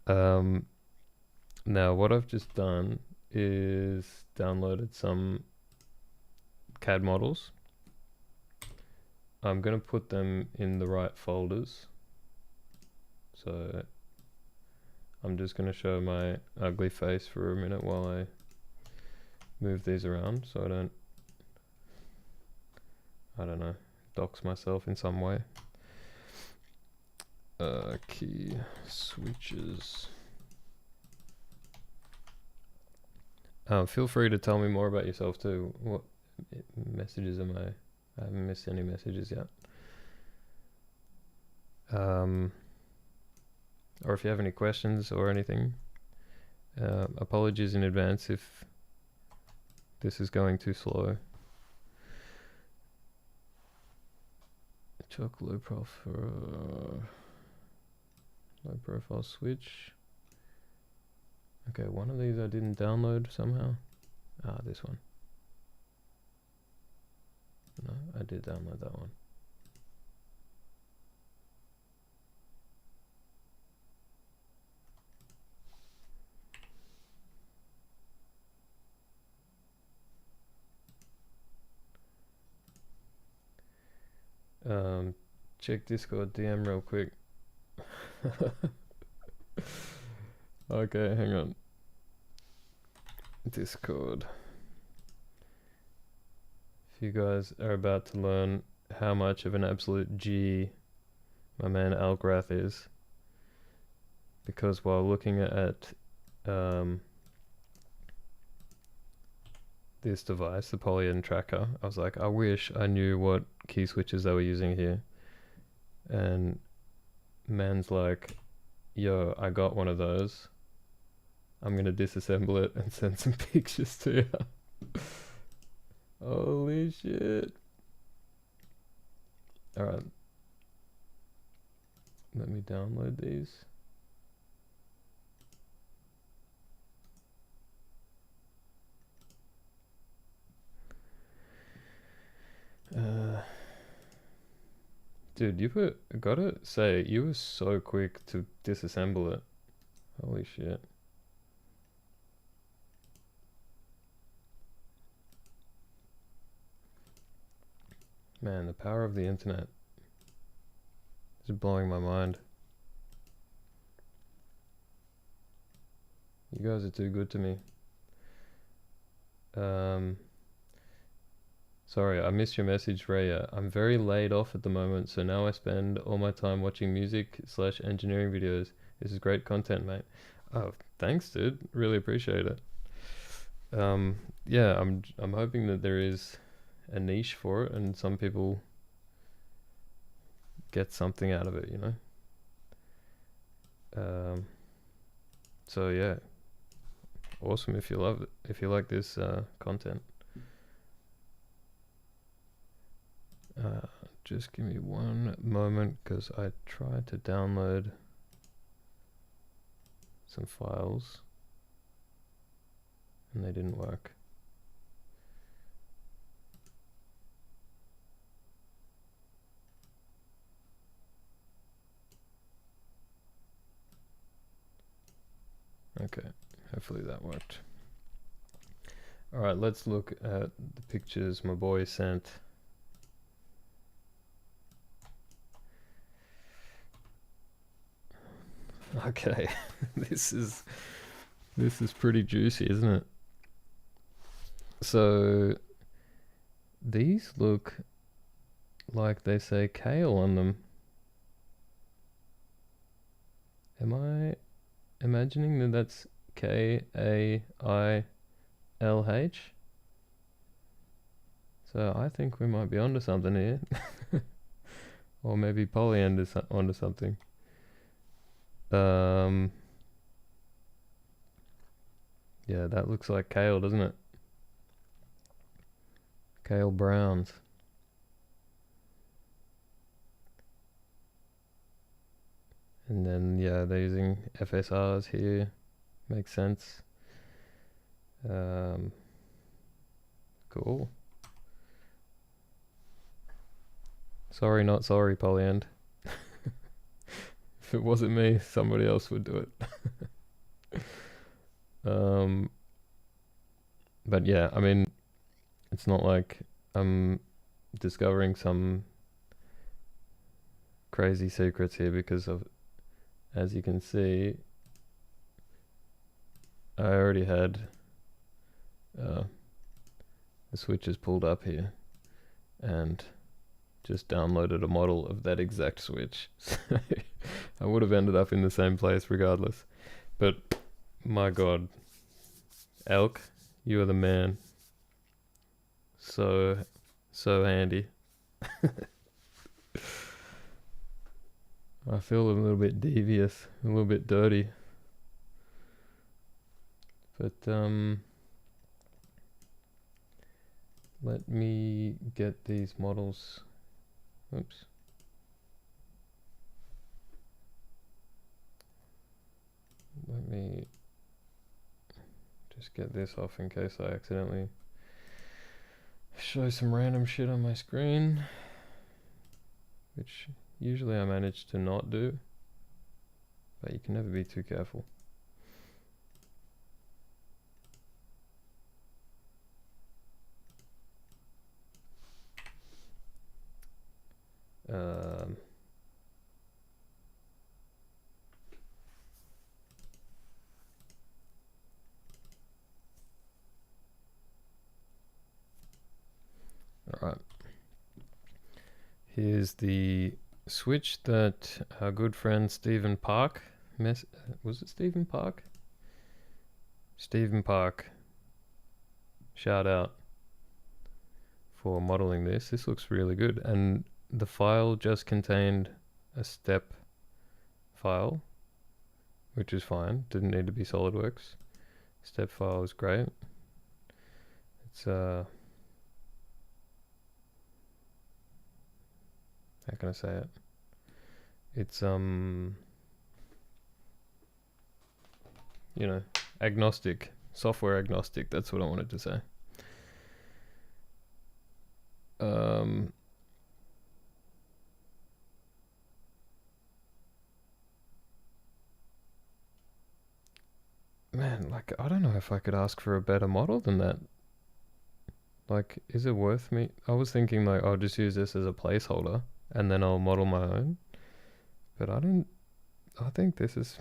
Now what I've just done is downloaded some CAD models. I'm going to put them in the right folders. So I'm just going to show my ugly face for a minute while I move these around so I don't know, dox myself in some way. Key switches. Feel free to tell me more about yourself too. What messages am I? I haven't missed any messages yet. Or if you have any questions or anything, apologies in advance if this is going too slow. Chuck low profile switch. Okay, one of these I didn't download somehow. This one. No, I did download that one. Check Discord DM real quick. Okay, hang on. Discord. If you guys are about to learn how much of an absolute G my man Algrath is, because while looking at this device, the Polygon tracker, I was like, I wish I knew what key switches they were using here. And man's like, yo, I got one of those. I'm gonna disassemble it and send some pictures to you. Holy shit. Alright. Let me download these. Dude, you were, gotta say, you were so quick to disassemble it. Holy shit. Man, the power of the internet is blowing my mind. You guys are too good to me. Sorry, I missed your message, Raya. I'm very laid off at the moment, so now I spend all my time watching music slash engineering videos. This is great content, mate. Oh, thanks, dude. Really appreciate it. Yeah, I'm hoping that there is a niche for it, and some people get something out of it, you know. So yeah, awesome if you love it, if you like this content. Just give me one moment because I tried to download some files and they didn't work. Okay, hopefully that worked. All right, let's look at the pictures my boy sent. Okay, this is pretty juicy, isn't it? So these look like they say kale on them. Am I imagining that that's Kailh? So I think we might be onto something here. Or maybe Polyend is onto something. Yeah, that looks like kale, doesn't it? Kale browns. And then, yeah, they're using FSRs here. Makes sense. Cool. Sorry, not sorry, Polyend. If it wasn't me, somebody else would do it. But yeah, I mean, it's not like I'm discovering some crazy secrets here because of, as you can see, I already had the switches pulled up here and just downloaded a model of that exact switch. So I would have ended up in the same place regardless. But my god, Elk, you are the man. So handy. I feel a little bit devious, a little bit dirty. But let me get these models. Oops. Let me just get this off in case I accidentally show some random shit on my screen, which usually I manage to not do, but you can never be too careful. All right. Here's the switch that our good friend Stephen Park was it Stephen Park? Stephen Park. Shout out for modeling this. This looks really good, and the file just contained a step file, which is fine. Didn't need to be SolidWorks. Step file is great. It's how can I say it? It's you know, agnostic, software agnostic. That's what I wanted to say. man, like, I don't know if I could ask for a better model than that. Like, is it worth me? I was thinking, like, I'll just use this as a placeholder and then I'll model my own. But I think this is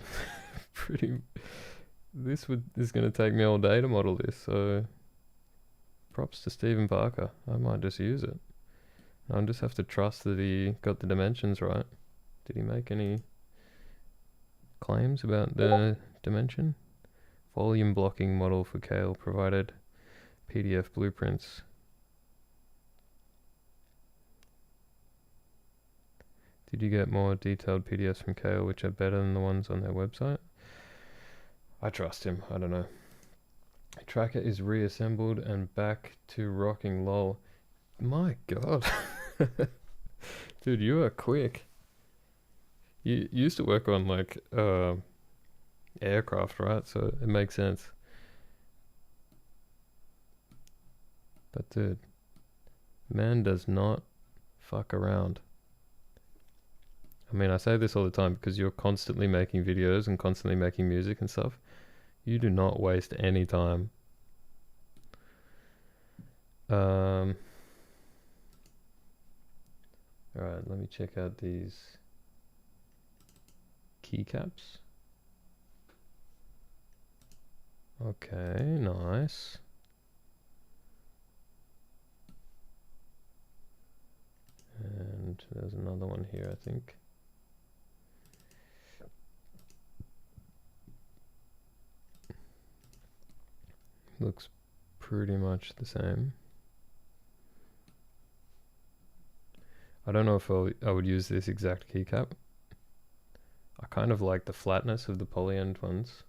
pretty. Is going to take me all day to model this, so props to Stephen Parker. I might just use it. I'll just have to trust that he got the dimensions right. Did he make any claims about the dimension? Volume blocking model for Kale provided PDF blueprints. Did you get more detailed PDFs from Kale which are better than the ones on their website? I trust him. I don't know. Tracker is reassembled and back to rocking, lol. My god. Dude, you are quick. You used to work on like aircraft, right? So it makes sense. But dude, man does not fuck around. I mean, I say this all the time because you're constantly making videos and constantly making music and stuff. You do not waste any time. Alright, let me check out these keycaps. Okay, nice. And there's another one here, I think. Looks pretty much the same. I don't know if I would use this exact keycap. I kind of like the flatness of the polyend ones.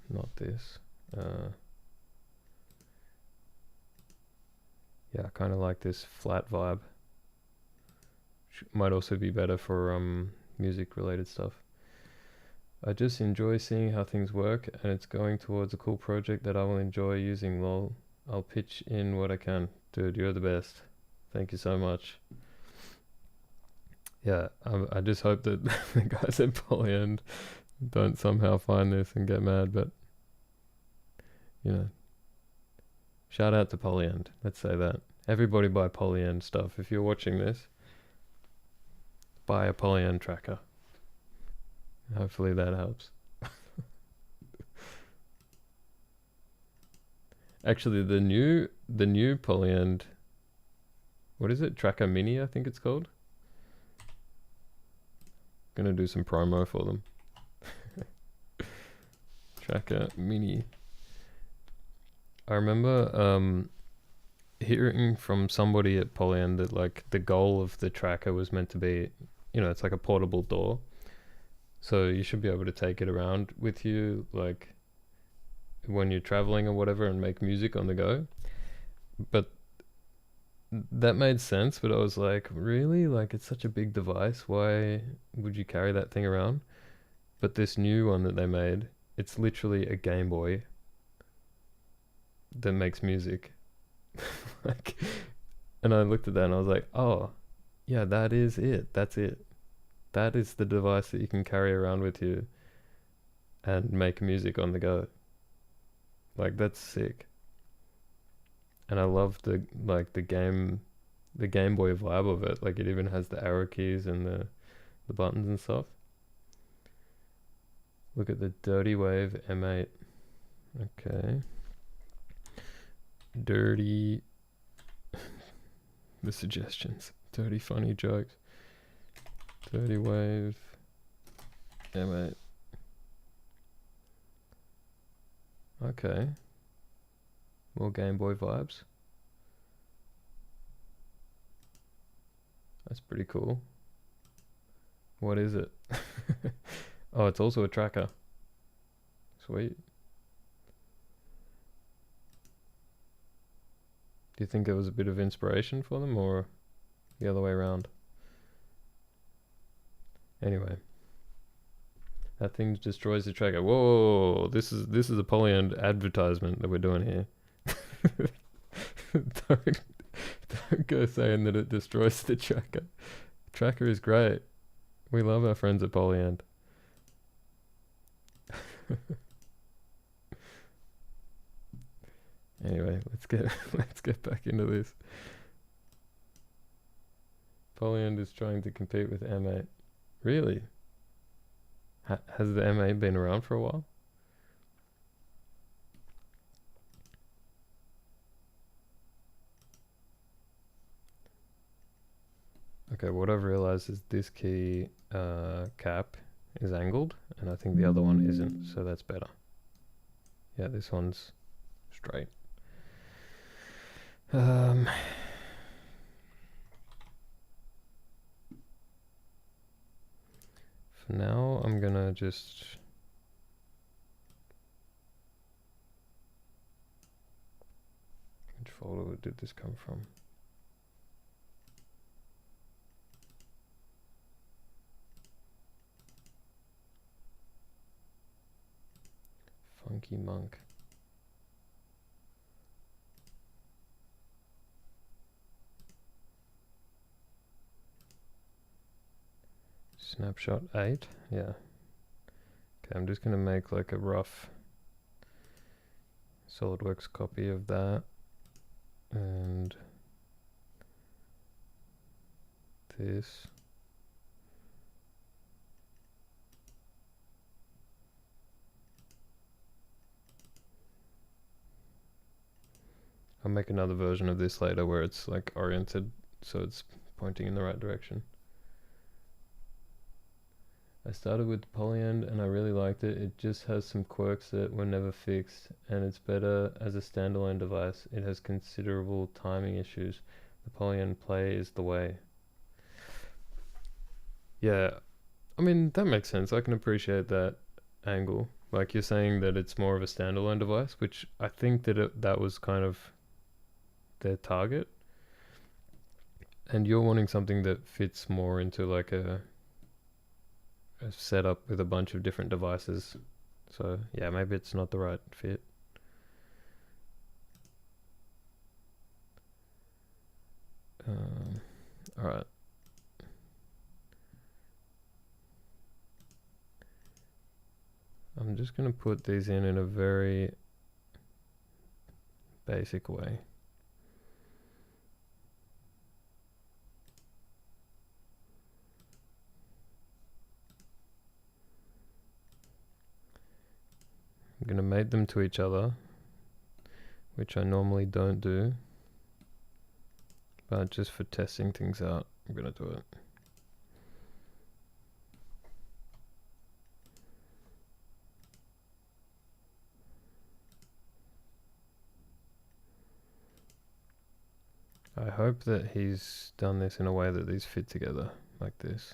Not this. Yeah, I kind of like this flat vibe. Might also be better for music related stuff. I just enjoy seeing how things work, and it's going towards a cool project that I will enjoy using, lol. I'll pitch in what I can. Dude, you're the best. Thank you so much. Yeah, I just hope that the guys at Polyend don't somehow find this and get mad, but, you know, shout out to Polyend. Let's say that. Everybody buy Polyend stuff. If you're watching this, buy a Polyend tracker. Hopefully that helps. Actually, the new Polyend, what is it? Tracker Mini, I think it's called. Gonna do some promo for them. Tracker Mini. I remember hearing from somebody at Polyend that like the goal of the tracker was meant to be, you know, it's like a portable DAW. So you should be able to take it around with you, like when you're traveling or whatever, and make music on the go. But that made sense, but I was like, really? Like, it's such a big device. Why would you carry that thing around? But this new one that they made, it's literally a Game Boy that makes music. Like, and I looked at that and I was like, oh, yeah, that is it. That's it. That is the device that you can carry around with you and make music on the go. Like, that's sick. And I love the Game Boy vibe of it. Like, it even has the arrow keys and the buttons and stuff. Look at the Dirty Wave M8. Okay. Dirty the suggestions. Dirty funny jokes. Dirty Wave M8. Okay. More Game Boy vibes. That's pretty cool. What is it? Oh, it's also a tracker. Sweet. Do you think it was a bit of inspiration for them, or the other way around? Anyway, that thing destroys the tracker. Whoa! This is a Polyend advertisement that we're doing here. Don't go saying that it destroys the tracker. Tracker is great. We love our friends at Polyend. Anyway, let's get back into this. Polyend is trying to compete with M8. Really? Has the M8 been around for a while? Okay, what I've realized is this key cap is angled, and I think the other one isn't, so that's better. Yeah, this one's straight. For now, I'm gonna just... Which folder did this come from? Funky Monk. Snapshot 8, yeah. Okay, I'm just gonna make like a rough SolidWorks copy of that, and this. I'll make another version of this later where it's like oriented so it's pointing in the right direction. I started with Polyend and I really liked it. It just has some quirks that were never fixed, and it's better as a standalone device. It has considerable timing issues. The Polyend play is the way. Yeah, I mean, that makes sense. I can appreciate that angle. Like, you're saying that it's more of a standalone device, which I think that that was kind of their target. And you're wanting something that fits more into like a setup with a bunch of different devices. So yeah, maybe it's not the right fit. All right. I'm just going to put these in a very basic way. I'm going to mate them to each other, which I normally don't do, but just for testing things out, I'm going to do it. I hope that he's done this in a way that these fit together like this.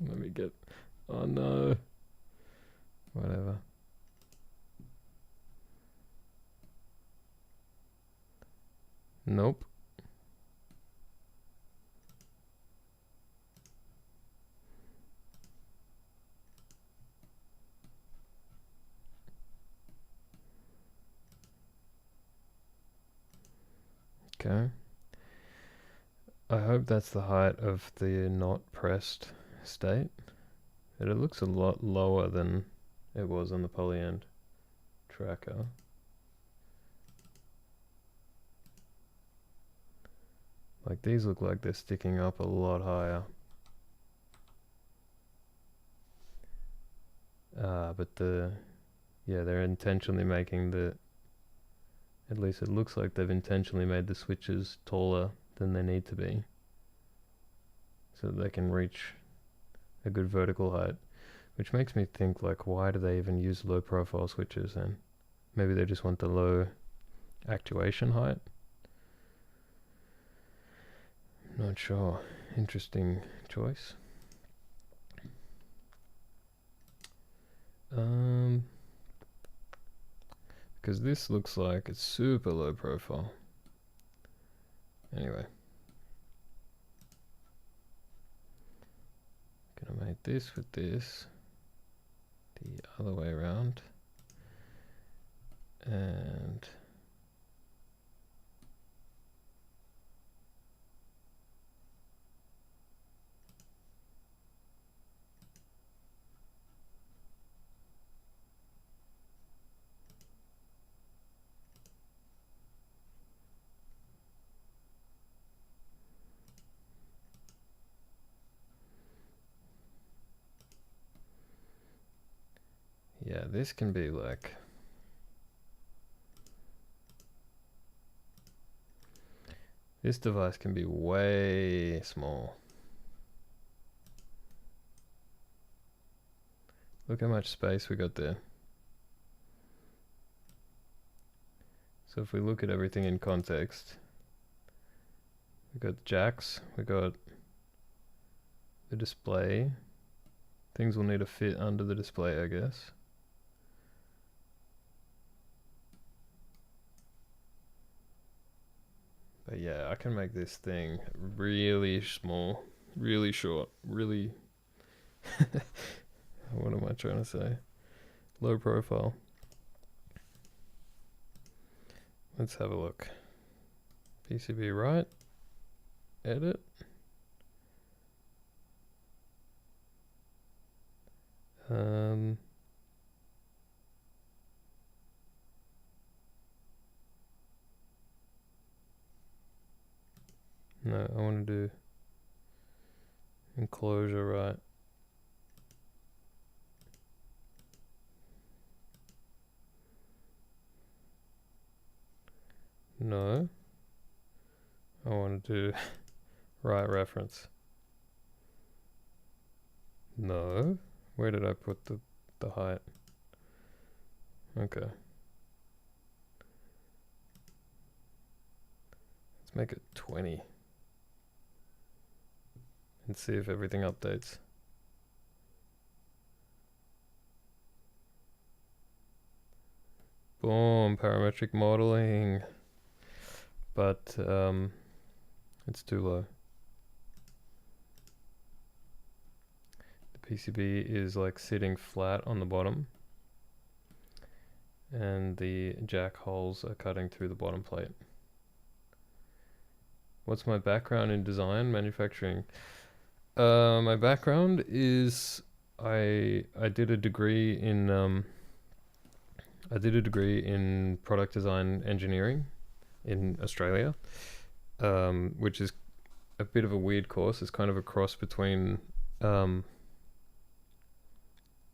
Let me get... Oh no. Whatever. Nope. Okay. I hope that's the height of the not pressed state. But it looks a lot lower than it was on the Polyend tracker. Like, these look like they're sticking up a lot higher. But they're intentionally making at least it looks like they've intentionally made the switches taller than they need to be, so that they can reach a good vertical height, which makes me think, like, why do they even use low profile switches then? Maybe they just want the low actuation height? Not sure. Interesting choice. Because this looks like it's super low profile. Anyway, gonna make this with this the other way around, and yeah, this can be like, this device can be way small. Look how much space we got there. So if we look at everything in context, we got jacks, we got the display. Things will need to fit under the display, I guess. But yeah, I can make this thing really small, really short, really... What am I trying to say? Low profile. Let's have a look. PCB right. Edit. No, I want to do enclosure right. No, I want to do right reference. No, where did I put the height? Okay. Let's make it 20. And see if everything updates. Boom, parametric modeling. But it's too low. The PCB is like sitting flat on the bottom, and the jack holes are cutting through the bottom plate. What's my background in design, manufacturing? My background is I did a degree in product design engineering in Australia, which is a bit of a weird course. It's kind of a cross between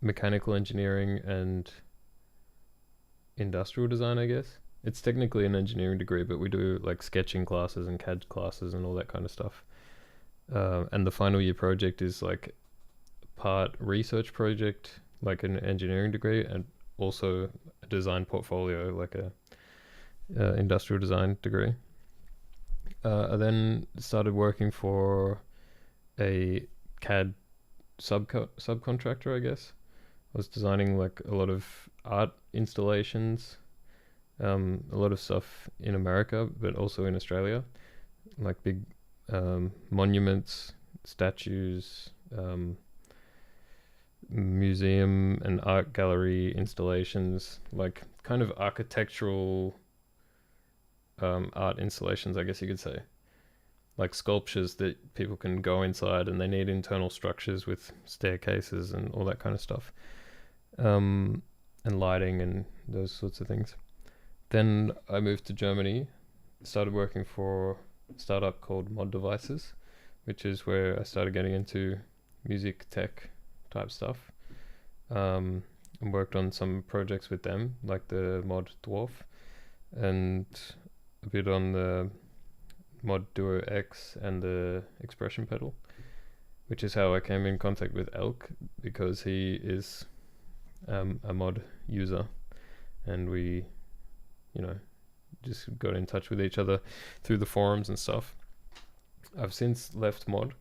mechanical engineering and industrial design, I guess. It's technically an engineering degree, but we do like sketching classes and CAD classes and all that kind of stuff. And the final year project is like part research project, like an engineering degree, and also a design portfolio, like a industrial design degree. I then started working for a CAD subcontractor, I guess. I was designing like a lot of art installations, a lot of stuff in America, but also in Australia, like big monuments, statues, museum and art gallery installations, like kind of architectural art installations, I guess you could say. Like sculptures that people can go inside, and they need internal structures with staircases and all that kind of stuff. And lighting and those sorts of things. Then I moved to Germany, started working for a startup called Mod Devices, which is where I started getting into music tech type stuff, and worked on some projects with them, like the Mod Dwarf, and a bit on the Mod Duo X and the expression pedal, which is how I came in contact with Elk, because he is a mod user, and we, just got in touch with each other through the forums and stuff. I've since left mod,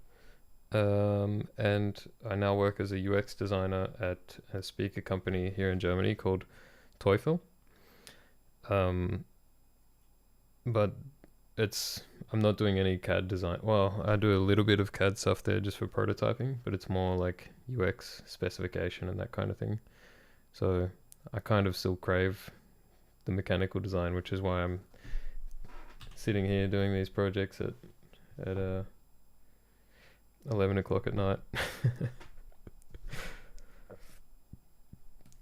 And I now work as a UX designer at a speaker company here in Germany called Teufel. Um, but it's I'm not doing any CAD design. Well, I do a little bit of CAD stuff there just for prototyping, but it's more like UX specification and that kind of thing. So I kind of still crave the mechanical design, which is why I'm sitting here doing these projects at 11 o'clock at night.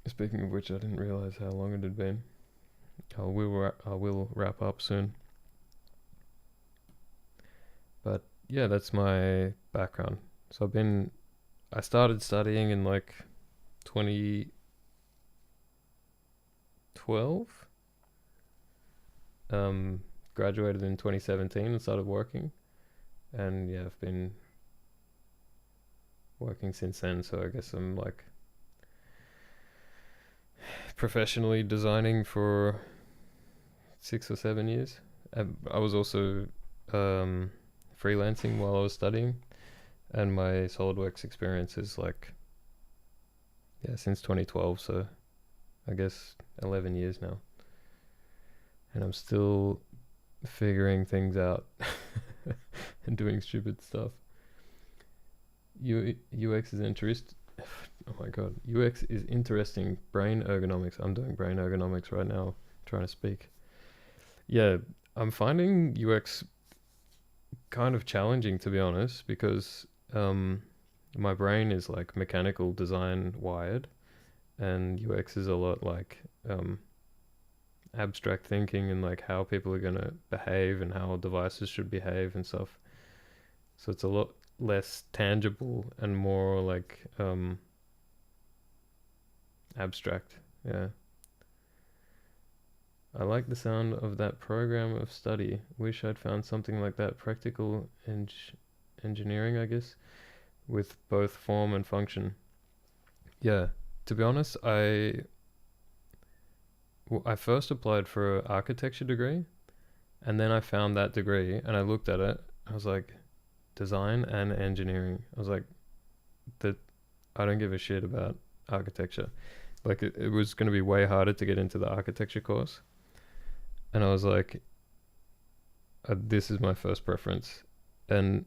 Speaking of which, I didn't realize how long it had been. I will wrap up soon. But yeah, that's my background. So I started studying in like 2012. Um, Graduated in 2017 and started working. And yeah, I've been working since then. So I guess I'm like professionally designing for 6 or 7 years. I was also um, freelancing while I was studying, and my SolidWorks experience is like, yeah, since 2012, so I guess 11 years now. And I'm still figuring things out and doing stupid stuff. UX is interest. Oh my god, UX is interesting. Brain ergonomics. I'm doing brain ergonomics right now, trying to speak. Yeah, I'm finding UX kind of challenging, to be honest, because my brain is like mechanical design wired, and UX is a lot like abstract thinking and like how people are going to behave and how devices should behave and stuff. So it's a lot less tangible and more like abstract. Yeah. I like the sound of that program of study. Wish I'd found something like that. Practical engineering, I guess, with both form and function. Yeah. To be honest, I first applied for an architecture degree, and then I found that degree, and I looked at it. I was like, design and engineering. I was like, that I don't give a shit about architecture. Like it was going to be way harder to get into the architecture course, and I was like, this is my first preference. And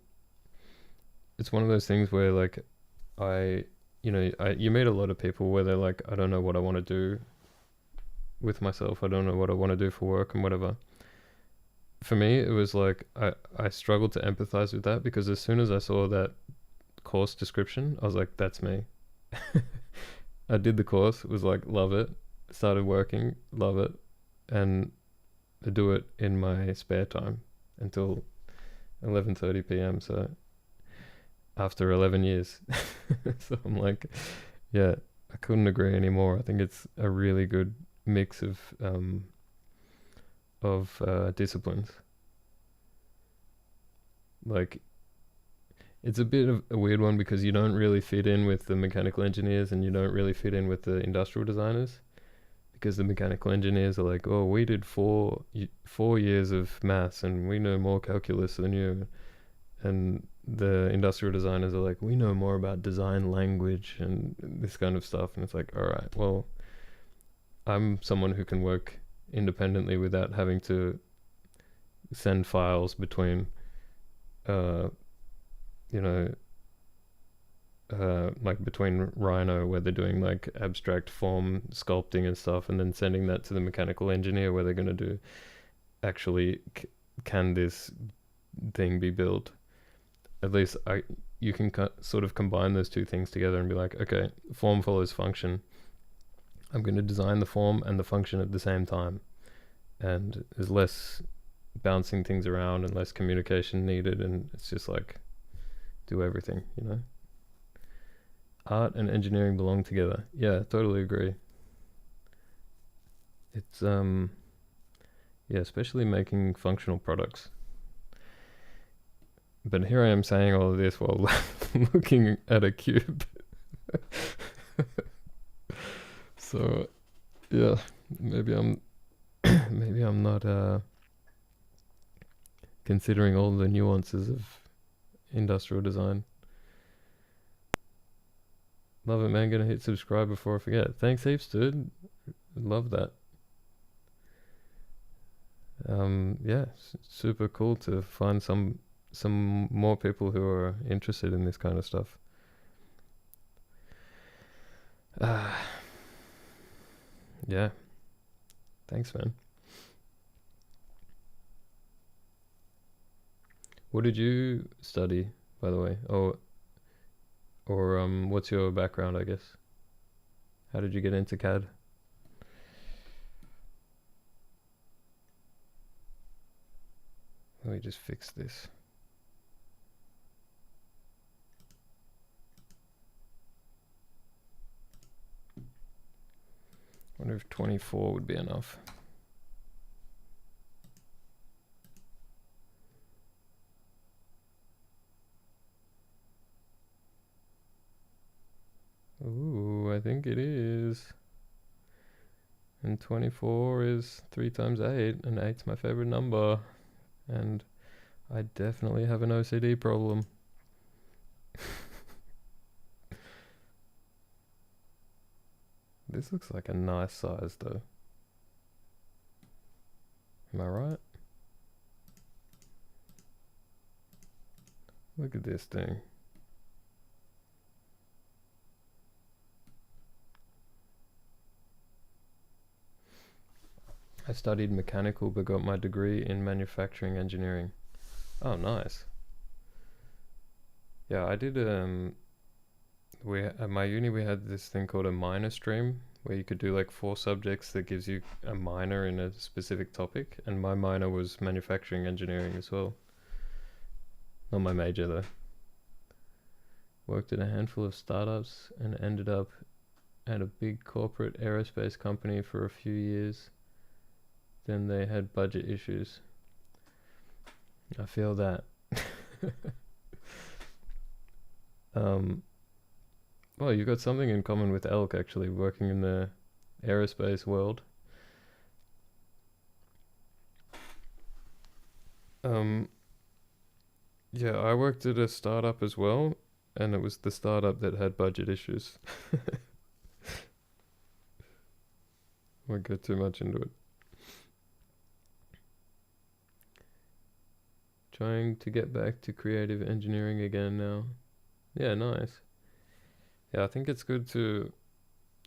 it's one of those things where like I you meet a lot of people where they're like, I don't know what I want to do with myself. I don't know what I want to do for work and whatever. For me, it was like I struggled to empathize with that, because as soon as I saw that course description, I was like, that's me. I did the course, was like, love it, started working, love it, and I do it in my spare time until 11:30 p.m. So after 11 years. So I'm like, yeah, I couldn't agree anymore. I think it's a really good mix of disciplines. Like it's a bit of a weird one because you don't really fit in with the mechanical engineers and you don't really fit in with the industrial designers, because the mechanical engineers are like, oh, we did 4 years of maths and we know more calculus than you, and the industrial designers are like, we know more about design language and this kind of stuff. And it's like, all right, well, I'm someone who can work independently without having to send files between uh you know like between Rhino, where they're doing like abstract form sculpting and stuff, and then sending that to the mechanical engineer where they're going to do actually can this thing be built. At least you can sort of combine those two things together and be like, okay, form follows function. I'm going to design the form and the function at the same time, and there's less bouncing things around and less communication needed, and it's just like do everything, Art and engineering belong together. Yeah, totally agree. It's yeah, especially making functional products. But here I am saying all of this while looking at a cube. So yeah, maybe I'm maybe I'm not considering all the nuances of industrial design. Love it, man. Gonna hit subscribe before I forget. Thanks heaps, dude. Love that. Yeah, super cool to find some more people who are interested in this kind of stuff. Yeah, thanks, man. What did you study, by the way? Or what's your background, I guess? How did you get into CAD? Let me just fix this. Wonder if 24 would be enough. Ooh, I think it is. And 24 is 3 times 8, and 8's my favorite number. And I definitely have an OCD problem. This looks like a nice size though. Am I right? Look at this thing. I studied mechanical but got my degree in manufacturing engineering. Oh, nice. Yeah, I did at my uni we had this thing called a minor stream where you could do like 4 subjects that gives you a minor in a specific topic, and my minor was manufacturing engineering as well. Not my major though. Worked at a handful of startups and ended up at a big corporate aerospace company for a few years. Then they had budget issues. I feel that. Well, you've got something in common with Elk actually, working in the aerospace world. Um, yeah, I worked at a startup as well, and it was the startup that had budget issues. Won't get too much into it. Trying to get back to creative engineering again now. Yeah, nice. Yeah, I think it's good to,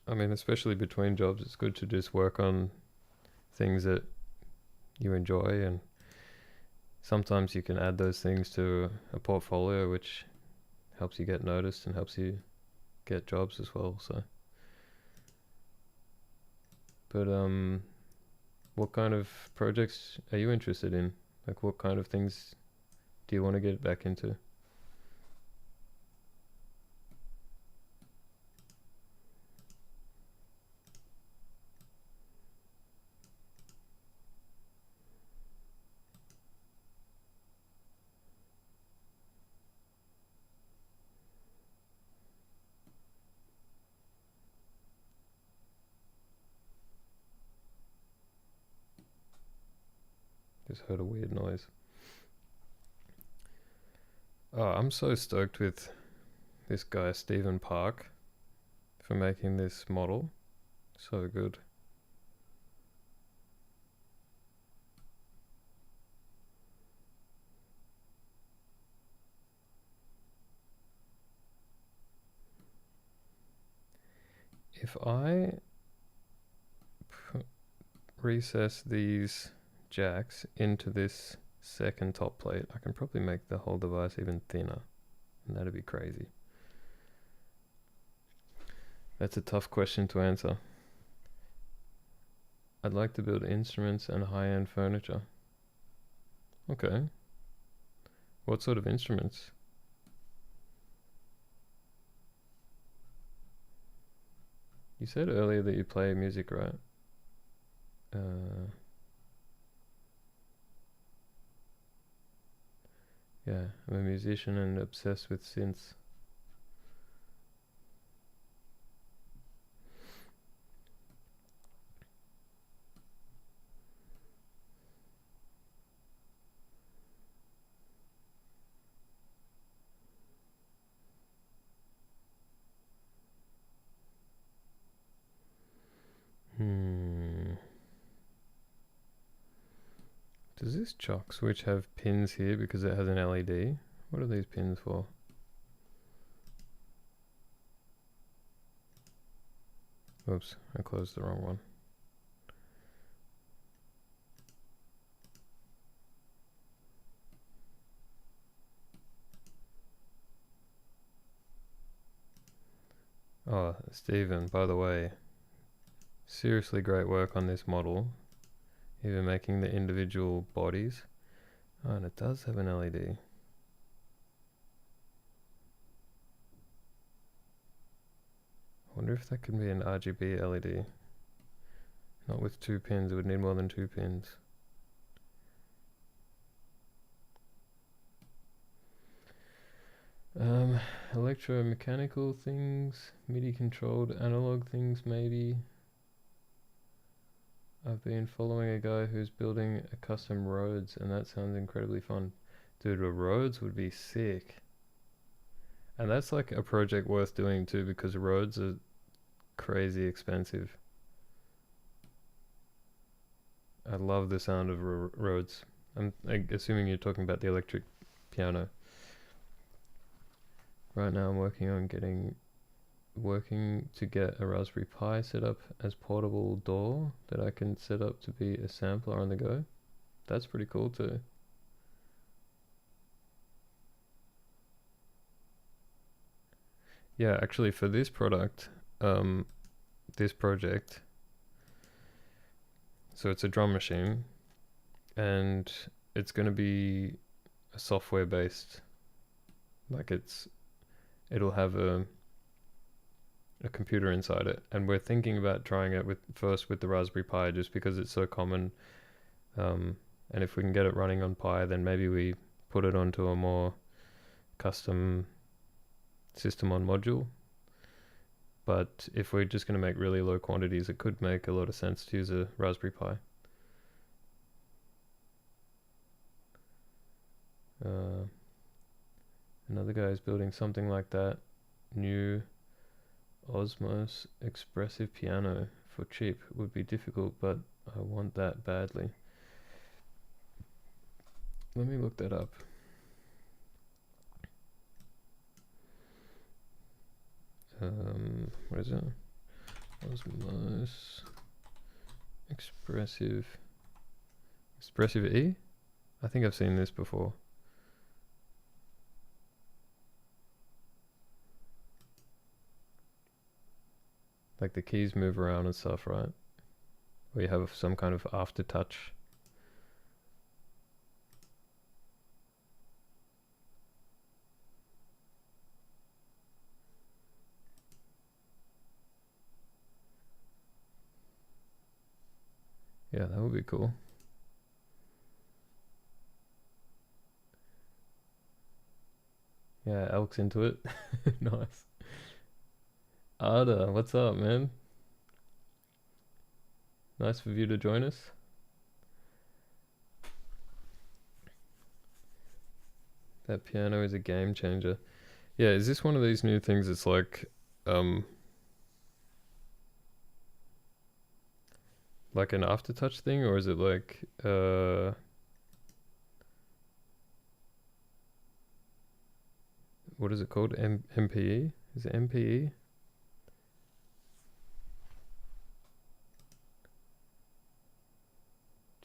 I mean, especially between jobs, it's good to just work on things that you enjoy, and sometimes you can add those things to a portfolio, which helps you get noticed and helps you get jobs as well. So, but what kind of projects are you interested in? Like, what kind of things do you want to get back into? Just heard a weird noise. Oh, I'm so stoked with this guy, Stephen Park, for making this model. So good. If I recess these jacks into this second top plate, I can probably make the whole device even thinner, and that'd be crazy. That's a tough question to answer. I'd like to build instruments and high-end furniture. Okay. What sort of instruments? You said earlier that you play music, right? Yeah, I'm a musician and obsessed with synths. Does this chock switch have pins here because it has an LED? What are these pins for? Oops, I closed the wrong one. Oh, Stephen, by the way, seriously great work on this model. Even making the individual bodies. Oh, and it does have an LED. I wonder if that can be an RGB LED. Not with 2 pins, it would need more than 2 pins. Electromechanical things, MIDI controlled analog things maybe. I've been following a guy who's building a custom Rhodes and that sounds incredibly fun. Dude, a Rhodes would be sick. And that's like a project worth doing too because Rhodes are crazy expensive. I love the sound of Rhodes. I'm assuming you're talking about the electric piano. Right now I'm working to get a Raspberry Pi set up as portable DAW that I can set up to be a sampler on the go. That's pretty cool too. Yeah, actually for this project, so it's a drum machine and it's going to be a software based, like it'll have a computer inside it, and we're thinking about trying it first with the Raspberry Pi just because it's so common, and if we can get it running on Pi then maybe we put it onto a more custom system on module. But if we're just going to make really low quantities, it could make a lot of sense to use a Raspberry Pi. Another guy is building something like that. New Osmos expressive piano for cheap. It would be difficult, but I want that badly. Let me look that up. What is it? Osmos expressive E? I think I've seen this before. Like the keys move around and stuff, right? Where you have some kind of aftertouch. Yeah, that would be cool. Yeah, Elk's into it. Nice. Ada, what's up, man? Nice for you to join us. That piano is a game changer. Yeah, is this one of these new things that's like an aftertouch thing, or is it like what is it called? MPE? Is it MPE?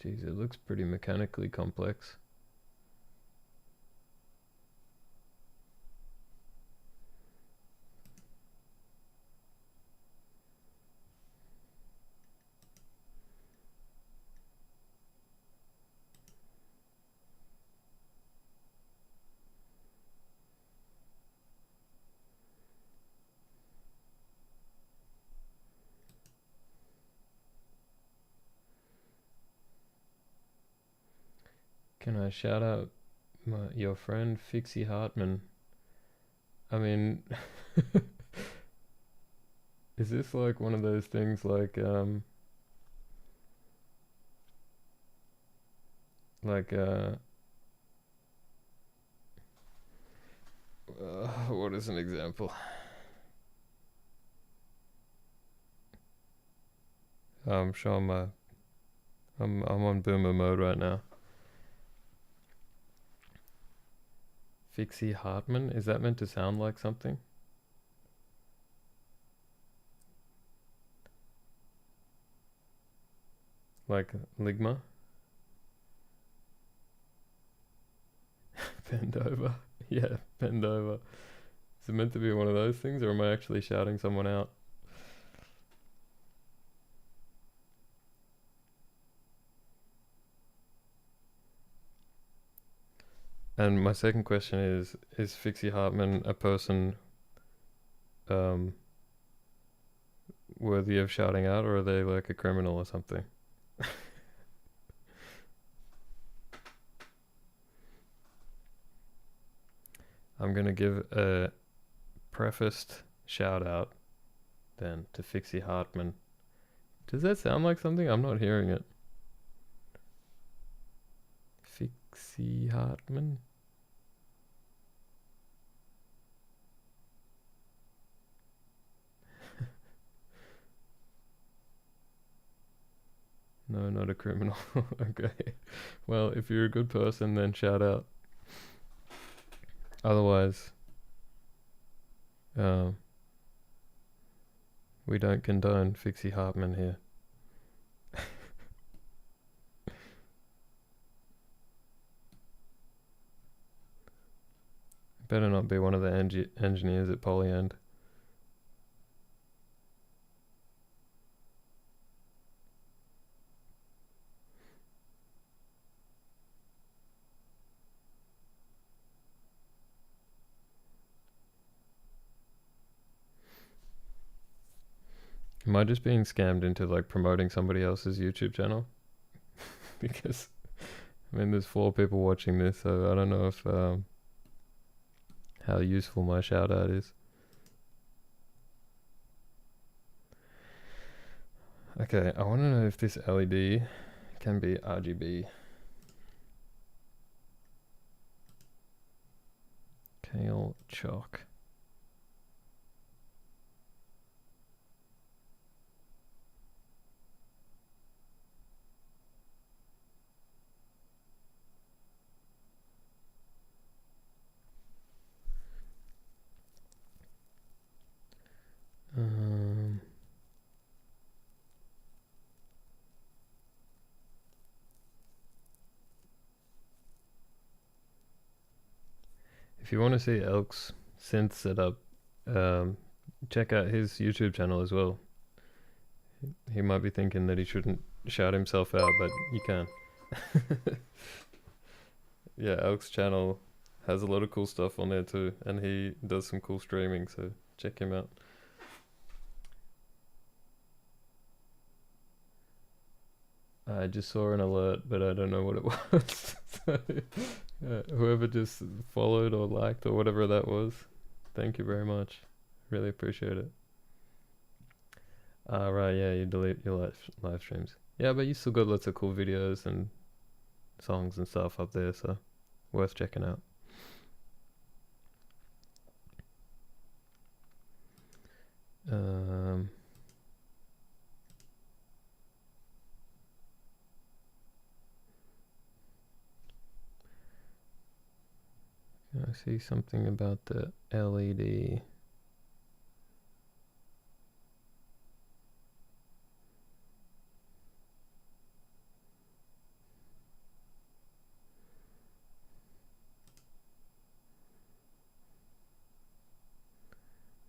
Jeez, it looks pretty mechanically complex. Can I shout out your friend Fixie Hartman? I mean, is this like one of those things like what is an example? I'm on boomer mode right now. Fixie Hartman? Is that meant to sound like something? Like Ligma? Bend over? Yeah, bend over. Is it meant to be one of those things, or am I actually shouting someone out? And my second question is Fixie Hartman a person um, worthy of shouting out, or are they like a criminal or something? I'm gonna give a prefaced shout out then to Fixie Hartman. Does that sound like something? I'm not hearing it. Fixie Hartman? No, not a criminal. Okay. Well, if you're a good person, then shout out. Otherwise, um, we don't condone Fixie Hartman here. Better not be one of the engineers at Polyend. Am I just being scammed into like promoting somebody else's YouTube channel? Because I mean, there's 4 people watching this, so I don't know if how useful my shout out is. Okay, I want to know if this LED can be RGB. Kale chalk. If you want to see Elk's synth setup, check out his YouTube channel as well. He might be thinking that he shouldn't shout himself out, but you can. Yeah, Elk's channel has a lot of cool stuff on there too, and he does some cool streaming, so check him out. I just saw an alert, but I don't know what it was. So, whoever just followed or liked or whatever that was, thank you very much. Really appreciate it. Right, yeah, you delete your live streams. Yeah, but you still got lots of cool videos and songs and stuff up there, so worth checking out. I see something about the LED.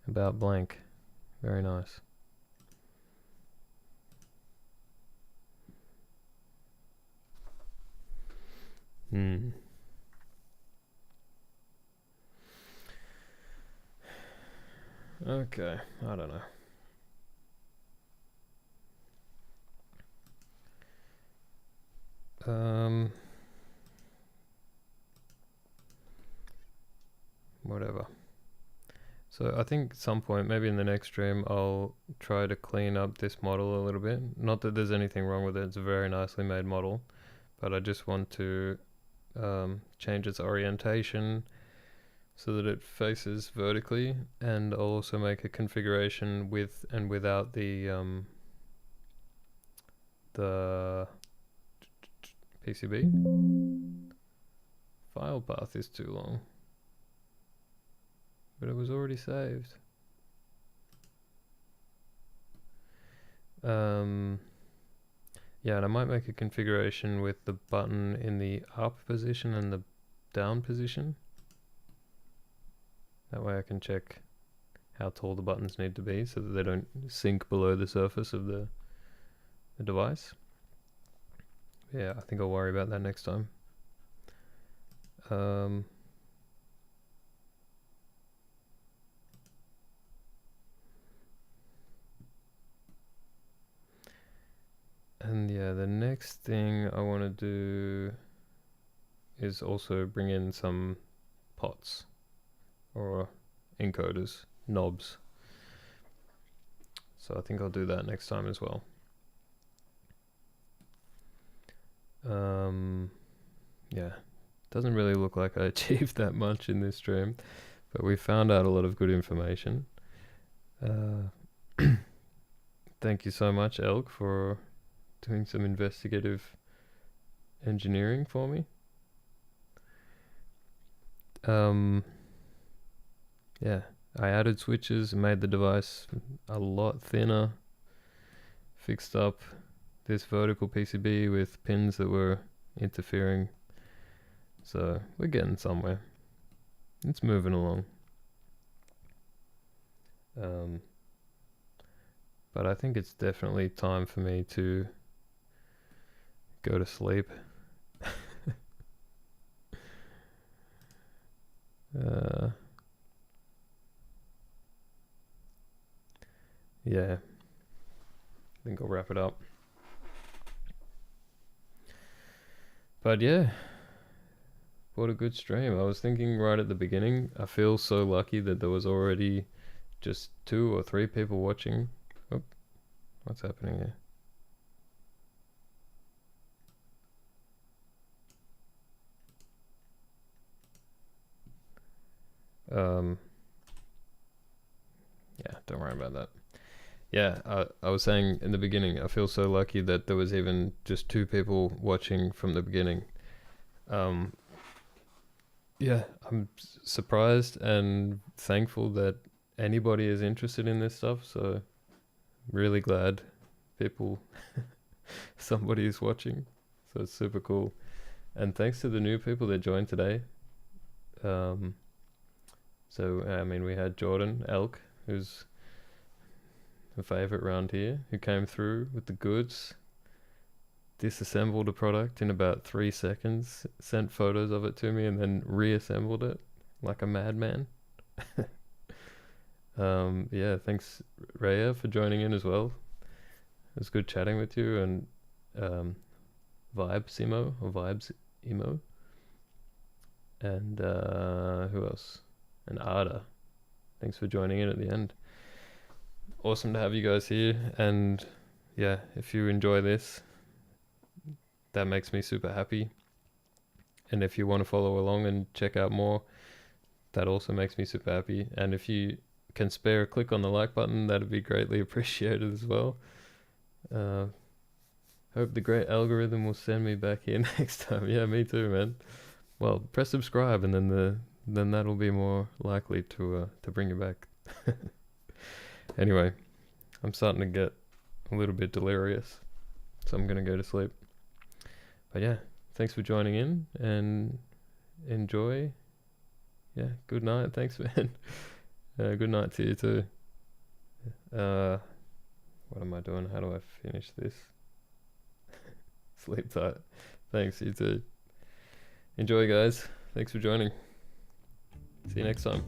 About blank. Very nice. Okay, I don't know. Whatever. So I think at some point, maybe in the next stream, I'll try to clean up this model a little bit. Not that there's anything wrong with it, it's a very nicely made model, but I just want to change its orientation so that it faces vertically, and I'll also make a configuration with and without the PCB. File path is too long. but it was already saved. Yeah, and I might make a configuration with the button in the up position and the down position. That way I can check how tall the buttons need to be so that they don't sink below the surface of the device. Yeah, I think I'll worry about that next time. And yeah, the next thing I want to do is also bring in some pots or encoders, knobs. So I think I'll do that next time as well. Yeah, doesn't really look like I achieved that much in this stream, but we found out a lot of good information. Thank you so much, Elk, for doing some investigative engineering for me. Yeah, I added switches, made the device a lot thinner, fixed up this vertical PCB with pins that were interfering. So we're getting somewhere. It's moving along. But I think it's definitely time for me to go to sleep. Yeah, I think I'll wrap it up. But yeah, what a good stream. I was thinking right at the beginning, I feel so lucky that there was already just 2 or 3 people watching. Oh, what's happening here? Yeah, don't worry about that. Yeah, I was saying in the beginning, I feel so lucky that there was even just 2 people watching from the beginning. Yeah, I'm surprised and thankful that anybody is interested in this stuff. So really glad somebody is watching. So it's super cool. And thanks to the new people that joined today. So I mean, we had Jordan Elk, who's a favorite around here, who came through with the goods, disassembled a product in about 3 seconds, sent photos of it to me, and then reassembled it like a madman. Yeah, thanks Raya for joining in as well. It was good chatting with you, and Vibes Emo, and who else? And Ada. Thanks for joining in at the end. Awesome to have you guys here, and yeah, if you enjoy this, that makes me super happy. And if you want to follow along and check out more, that also makes me super happy. And if you can spare a click on the like button, that'd be greatly appreciated as well. Hope the great algorithm will send me back here next time. Yeah, me too, man. Well, press subscribe, and then that'll be more likely to bring you back. Anyway, I'm starting to get a little bit delirious, so I'm gonna go to sleep. But yeah, thanks for joining in, and enjoy. Yeah, good night. Thanks, man. Good night to you too. What am I doing? How do I finish this? Sleep tight. Thanks, you too. Enjoy, guys. Thanks for joining. See you next time.